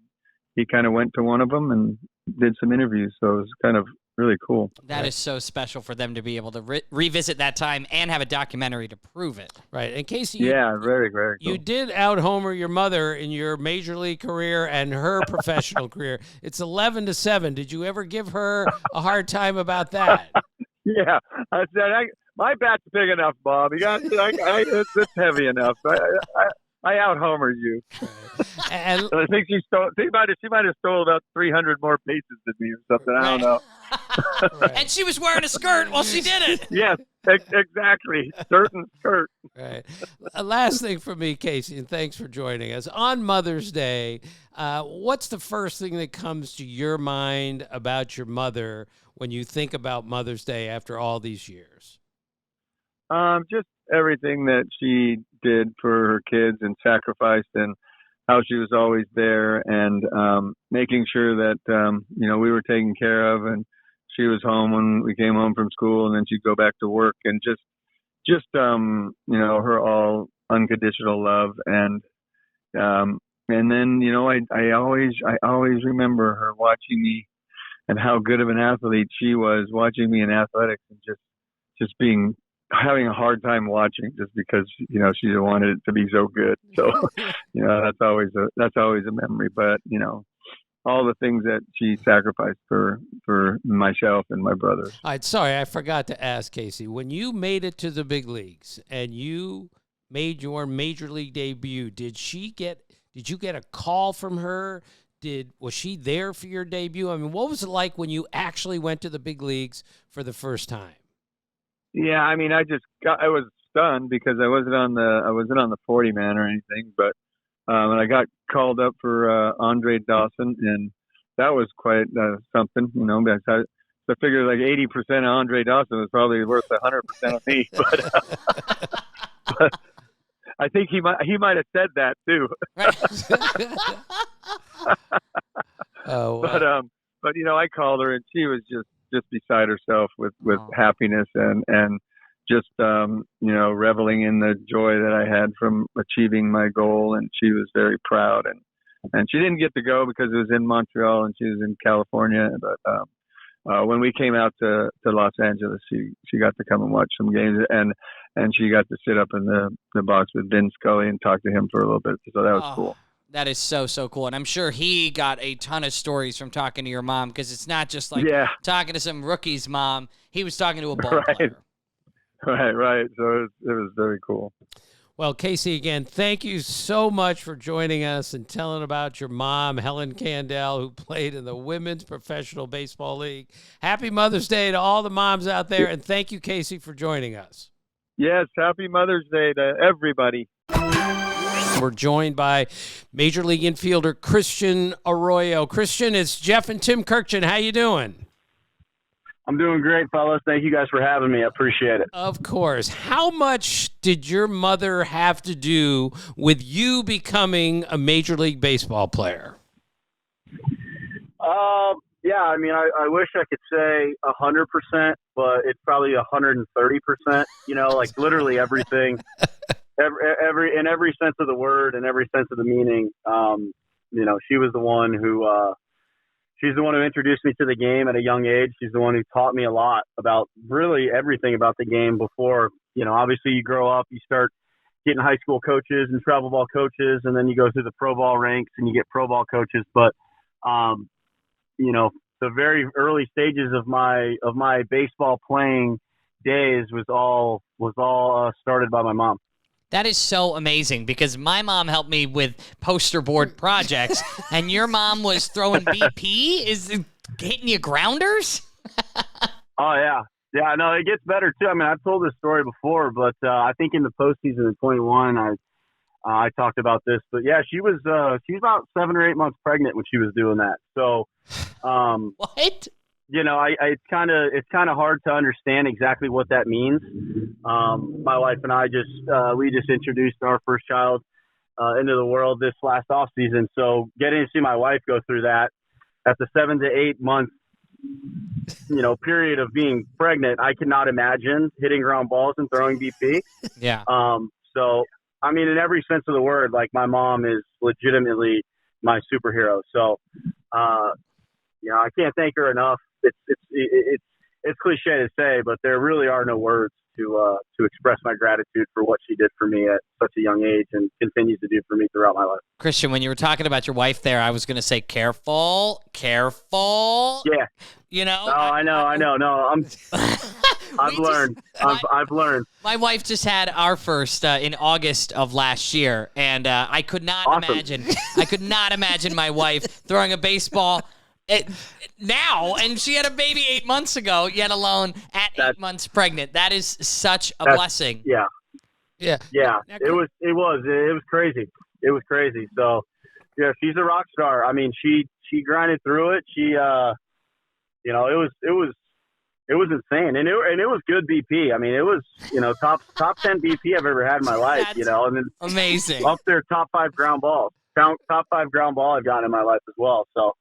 he kind of went to one of them and did some interviews. So it was kind of really cool. That is so special for them to be able to revisit that time and have a documentary to prove it. Right. And Casey, very, very cool. You did out-homer your mother in your major league career and her professional career. It's 11-7. Did you ever give her a hard time about that? Yeah. I said, my bat's big enough, Bob. It's heavy enough. I out-homered you. And I think she might have stole about 300 more bases than me or something. I don't know. Right. And she was wearing a skirt while she did it. Yes, exactly. Certain skirt. Right. Last thing for me, Casey, and thanks for joining us. On Mother's Day, what's the first thing that comes to your mind about your mother when you think about Mother's Day after all these years? Just everything that she did for her kids and sacrificed, and how she was always there, and making sure that we were taken care of, and she was home when we came home from school, and then she'd go back to work, and just just her all unconditional love, and then I always remember her watching me and how good of an athlete she was, watching me in athletics, and just having a hard time watching just because she wanted it to be so good. So that's always a memory. But all the things that she sacrificed for myself and my brothers. All right, sorry, I forgot to ask, Casey. When you made it to the big leagues and you made your major league debut, did you get a call from her? Was she there for your debut? I mean, what was it like when you actually went to the big leagues for the first time? Yeah, I mean, I was stunned because I wasn't on the 40 man or anything, but and I got called up for Andre Dawson, and that was quite something, because I figured like 80% of Andre Dawson was probably worth 100% of me, but I think he might have said that too. Oh, wow. But I called her, and she was just beside herself with happiness and just reveling in the joy that I had from achieving my goal, and she was very proud, and she didn't get to go because it was in Montreal and she was in California, but when we came out to Los Angeles, she got to come and watch some games, and she got to sit up in the box with Vin Scully and talk to him for a little bit, so that was cool. That is so, so cool. And I'm sure he got a ton of stories from talking to your mom, because it's not just like talking to some rookie's mom. He was talking to a ball player. Right. So it was very cool. Well, Casey, again, thank you so much for joining us and telling about your mom, Helen Candaele, who played in the Women's Professional Baseball League. Happy Mother's Day to all the moms out there, and thank you, Casey, for joining us. Yes, happy Mother's Day to everybody. We're joined by Major League infielder Kurkjian Arroyo. Kurkjian, it's Jeff and Tim Kurkjian. How you doing? I'm doing great, fellas. Thank you guys for having me. I appreciate it. Of course. How much did your mother have to do with you becoming a Major League Baseball player? Yeah, I mean, I wish I could say 100%, but it's probably 130%, like literally everything. In every sense of the word and every sense of the meaning, she was the one who she's the one who introduced me to the game at a young age. She's the one who taught me a lot about really everything about the game before, obviously you grow up, you start getting high school coaches and travel ball coaches, and then you go through the pro ball ranks and you get pro ball coaches. But, the very early stages of my baseball playing days was all started by my mom. That is so amazing, because my mom helped me with poster board projects, and your mom was throwing BP? Is it hitting you grounders? Oh, yeah. Yeah, no, it gets better, too. I mean, I've told this story before, but I think in the postseason in 21, I talked about this. But, yeah, she was about 7 or 8 months pregnant when she was doing that. So, what? It's kind of hard to understand exactly what that means. My wife and I we just introduced our first child into the world this last off season. So getting to see my wife go through that at the 7 to 8 month, period of being pregnant, I cannot imagine hitting ground balls and throwing BP. Yeah. So I mean, in every sense of the word, like my mom is legitimately my superhero. So, I can't thank her enough. It's cliche to say, but there really are no words to express my gratitude for what she did for me at such a young age and continues to do for me throughout my life. Kurkjian, when you were talking about your wife there, I was going to say careful. Yeah. No, I know. No, I've learned. My wife just had our first in August of last year, and I could not imagine my wife throwing a baseball now, and she had a baby 8 months ago, yet alone at 8 months pregnant. That is such a blessing. Yeah. It was crazy. It was crazy. So, yeah, she's a rock star. I mean, she grinded through it. She, it was insane, and it was good BP. I mean, it was top 10 BP I've ever had in my life. That's and then amazing. Up there, top 5 ground balls. Top 5 ground ball I've gotten in my life as well. So.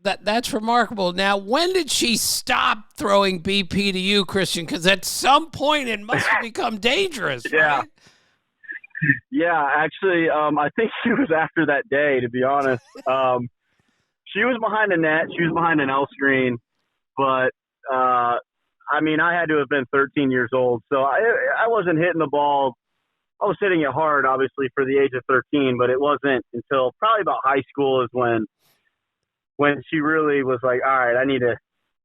That's remarkable. Now, when did she stop throwing BP to you, Kurkjian? Because at some point it must have become dangerous, Yeah. right? Yeah, actually, I think she was after that day, to be honest. She was behind the net. She was behind an L screen. But, I mean, I had to have been 13 years old. So I wasn't hitting the ball. I was hitting it hard, obviously, for the age of 13. But it wasn't until probably about high school is when she really was like, all right,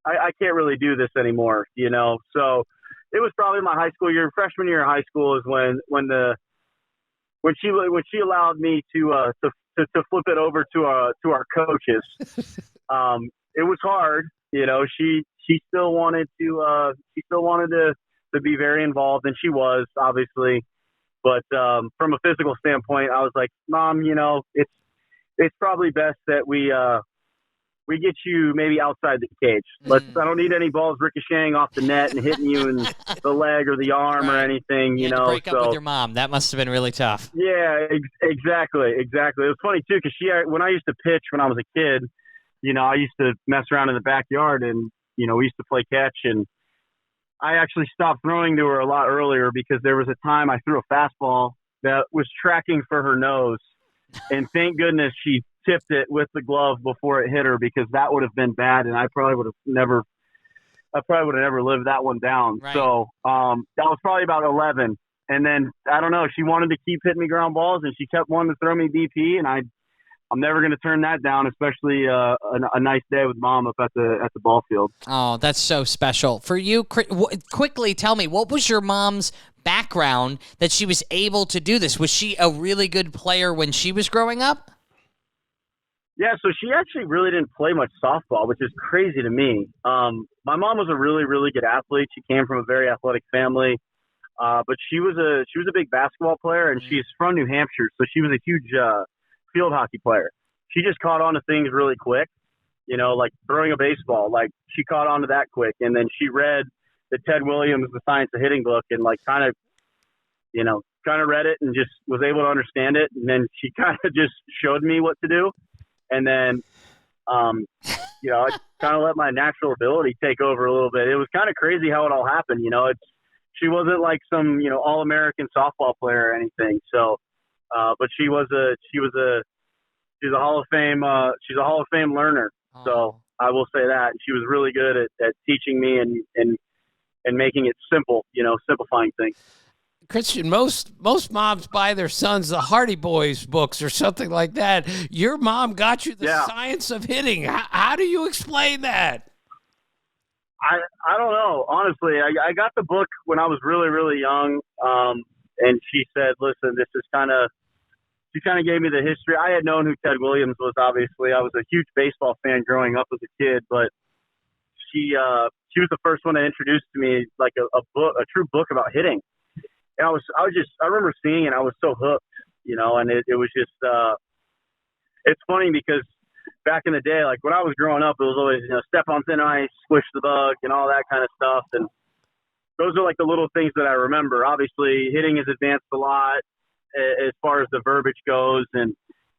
I can't really do this anymore, you know? So it was probably my high school year, freshman year of high school is when she allowed me to flip it over to our coaches. It was hard, you know. She still wanted to be very involved, and she was, obviously. But from a physical standpoint, I was like, Mom, you know, it's probably best that we get you maybe outside the cage. I don't need any balls ricocheting off the net and hitting you in the leg or the arm or anything, you had know. to break up with your mom. That must have been really tough. Yeah, exactly. It was funny too, because when I used to pitch when I was a kid, you know, I used to mess around in the backyard, and you know, we used to play catch, and I actually stopped throwing to her a lot earlier because there was a time I threw a fastball that was tracking for her nose, and thank goodness she tipped it with the glove before it hit her, because that would have been bad, and I probably would have never lived that one down. Right. So that was probably about 11. And then, I don't know, she wanted to keep hitting me ground balls, and she kept wanting to throw me BP, and I'm never going to turn that down, especially a nice day with Mom up at the ball field. Oh, that's so special. For you, quickly tell me, what was your mom's background that she was able to do this? Was she a really good player when she was growing up? Yeah, so she actually really didn't play much softball, which is crazy to me. My mom was a really, really good athlete. She came from a very athletic family, but she was a big basketball player, and she's from New Hampshire, so she was a huge field hockey player. She just caught on to things really quick, you know, like throwing a baseball. Like, she caught on to that quick, and then she read the Ted Williams, The Science of Hitting book, and like kind of read it and just was able to understand it, and then she kind of just showed me what to do. And then, you know, I kind of let my natural ability take over a little bit. It was kind of crazy how it all happened. You know, she wasn't like some, you know, all-American softball player or anything. So, but she's a Hall of Fame, she's a Hall of Fame learner. Oh. So I will say that she was really good at teaching me and making it simple, you know, simplifying things. Kurkjian, most moms buy their sons the Hardy Boys books or something like that. Your mom got you the Science of Hitting. How do you explain that? I don't know. Honestly, I got the book when I was really, really young, and she said, listen, she kind of gave me the history. I had known who Ted Williams was, obviously. I was a huge baseball fan growing up as a kid, but she was the first one to introduce to me like a true book about hitting. And I remember seeing it, I was so hooked, you know, and it was just, it's funny because back in the day, like when I was growing up, it was always, you know, step on thin ice, squish the bug, and all that kind of stuff. And those are like the little things that I remember. Obviously, hitting has advanced a lot as far as the verbiage goes and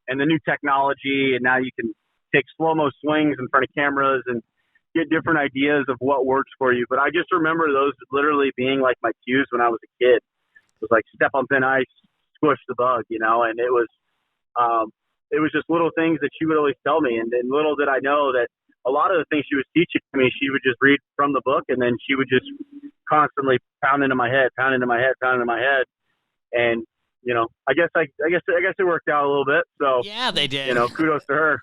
the new technology. And now you can take slow-mo swings in front of cameras and get different ideas of what works for you. But I just remember those literally being like my cues when I was a kid. It was like step on thin ice, squish the bug, you know, and it was just little things that she would always tell me. And little did I know that a lot of the things she was teaching me, she would just read from the book, and then she would just constantly pound into my head. And, you know, I guess it worked out a little bit. So yeah, they did. You know, kudos to her.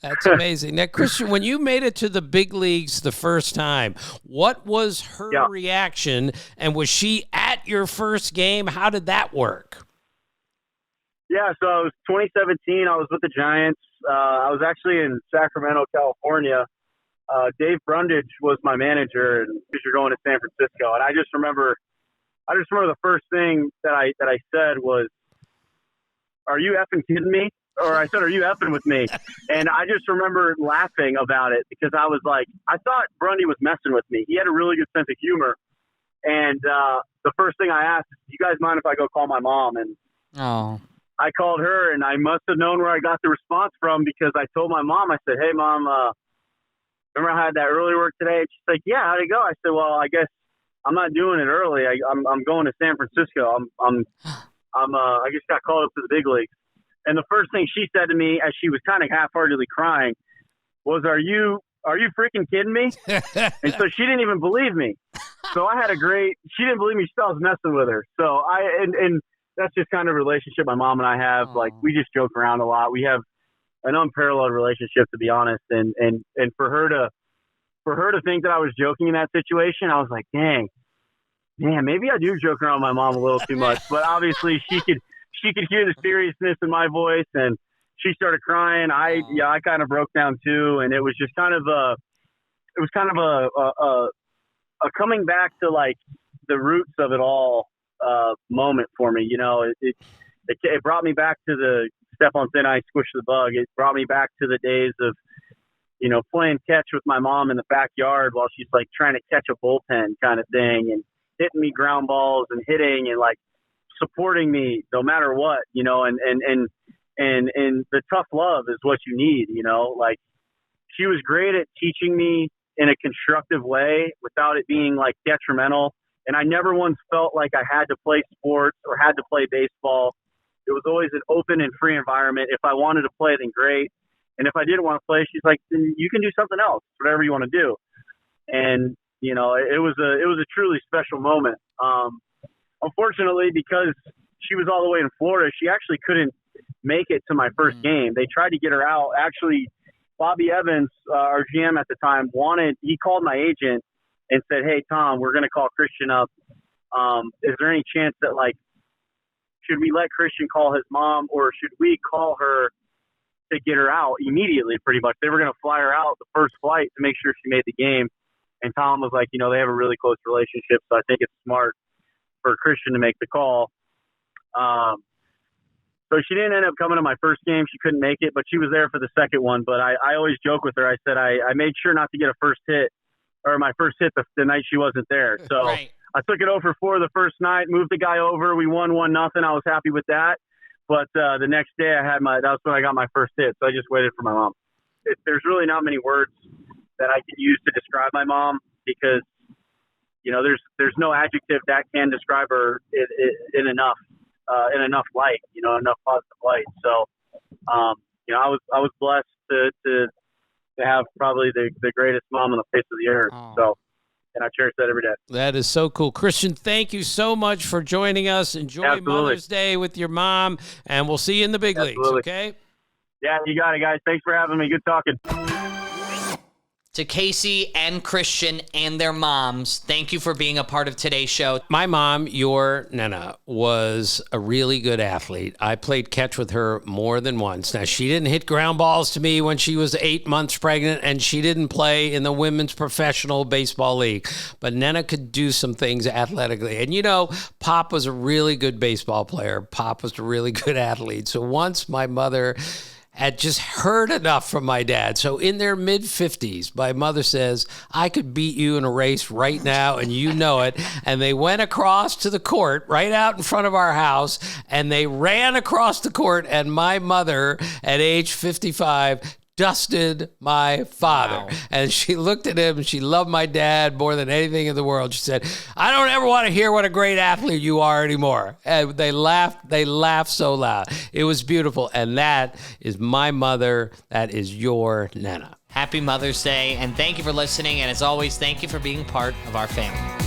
That's amazing. Now, Kurkjian, when you made it to the big leagues the first time, what was her reaction? And was she at your first game? How did that work? Yeah, so it was 2017. I was with the Giants. I was actually in Sacramento, California. Dave Brundage was my manager, and you're going to San Francisco. And I just remember the first thing that I said was, "Are you effing kidding me?" Or I said, "Are you effing with me?" And I just remember laughing about it because I was like, I thought Brundy was messing with me. He had a really good sense of humor. And the first thing I asked is, "Do you guys mind if I go call my mom?" And I called her, and I must have known where I got the response from because I told my mom, I said, "Hey, Mom, remember I had that early work today? And she's like, yeah, how'd it go? I said, well, I guess I'm not doing it early. I'm going to San Francisco. I just got called up to the big leagues. And the first thing she said to me as she was kind of half-heartedly crying was, are you freaking kidding me? And so she didn't even believe me. So she didn't believe me. She thought I was messing with her. So and that's just kind of relationship my mom and I have. Aww. Like, we just joke around a lot. We have an unparalleled relationship, to be honest. And for her to think that I was joking in that situation, I was like, dang, man, maybe I do joke around with my mom a little too much. But obviously she could hear the seriousness in my voice, and she started crying. I kind of broke down too. And it was just kind of a coming back to like the roots of it all moment for me. You know, it brought me back to the step on thin ice, squish the bug. It brought me back to the days of, you know, playing catch with my mom in the backyard while she's like trying to catch a bullpen kind of thing, and hitting me ground balls and hitting and like supporting me no matter what, you know, and the tough love is what you need, you know. Like, she was great at teaching me in a constructive way without it being like detrimental. And I never once felt like I had to play sports or had to play baseball. It was always an open and free environment. If I wanted to play, then great. And if I didn't want to play, she's like, then you can do something else, whatever you want to do. And, you know, it was a truly special moment. Unfortunately, because she was all the way in Florida, she actually couldn't make it to my first game. They tried to get her out. Actually, Bobby Evans, our GM at the time, he called my agent and said, hey, Tom, we're going to call Kurkjian up. Is there any chance that, like, should we let Kurkjian call his mom, or should we call her to get her out immediately, pretty much? They were going to fly her out the first flight to make sure she made the game. And Tom was like, you know, they have a really close relationship, so I think it's smart for Kurkjian to make the call. So she didn't end up coming to my first game. She couldn't make it, but she was there for the second one. But I always joke with her. I said I made sure not to get my first hit the night she wasn't there. So right. I took it over 4 the first night, moved the guy over. We won 1-0. I was happy with that. But the next day that's when I got my first hit. So I just waited for my mom. There's really not many words that I can use to describe my mom, because, you know, there's no adjective that can describe her in enough light, you know, enough positive light. So, you know, I was blessed to have probably the greatest mom on the face of the earth. Oh. So, and I cherish that every day. That is so cool. Kurkjian, thank you so much for joining us. Enjoy Absolutely. Mother's Day with your mom, and we'll see you in the big Absolutely. Leagues, okay? Yeah, you got it, guys. Thanks for having me. Good talking. To Casey and Kurkjian and their moms, thank you for being a part of today's show. My mom, your Nana, was a really good athlete. I played catch with her more than once. Now, she didn't hit ground balls to me when she was 8 months pregnant, and she didn't play in the women's professional baseball league. But Nana could do some things athletically. And, you know, Pop was a really good baseball player. Pop was a really good athlete. So once my mother had just heard enough from my dad. So in their mid-50s, my mother says, I could beat you in a race right now, and you know it. And they went across to the court right out in front of our house, and they ran across the court, and my mother, at age 55, dusted my father. Wow. And she looked at him, and she loved my dad more than anything in the world. She said, I don't ever want to hear what a great athlete you are anymore. And they laughed so loud. It was beautiful. And that is my mother. That is your Nana. Happy Mother's Day, and thank you for listening. And as always, thank you for being part of our family.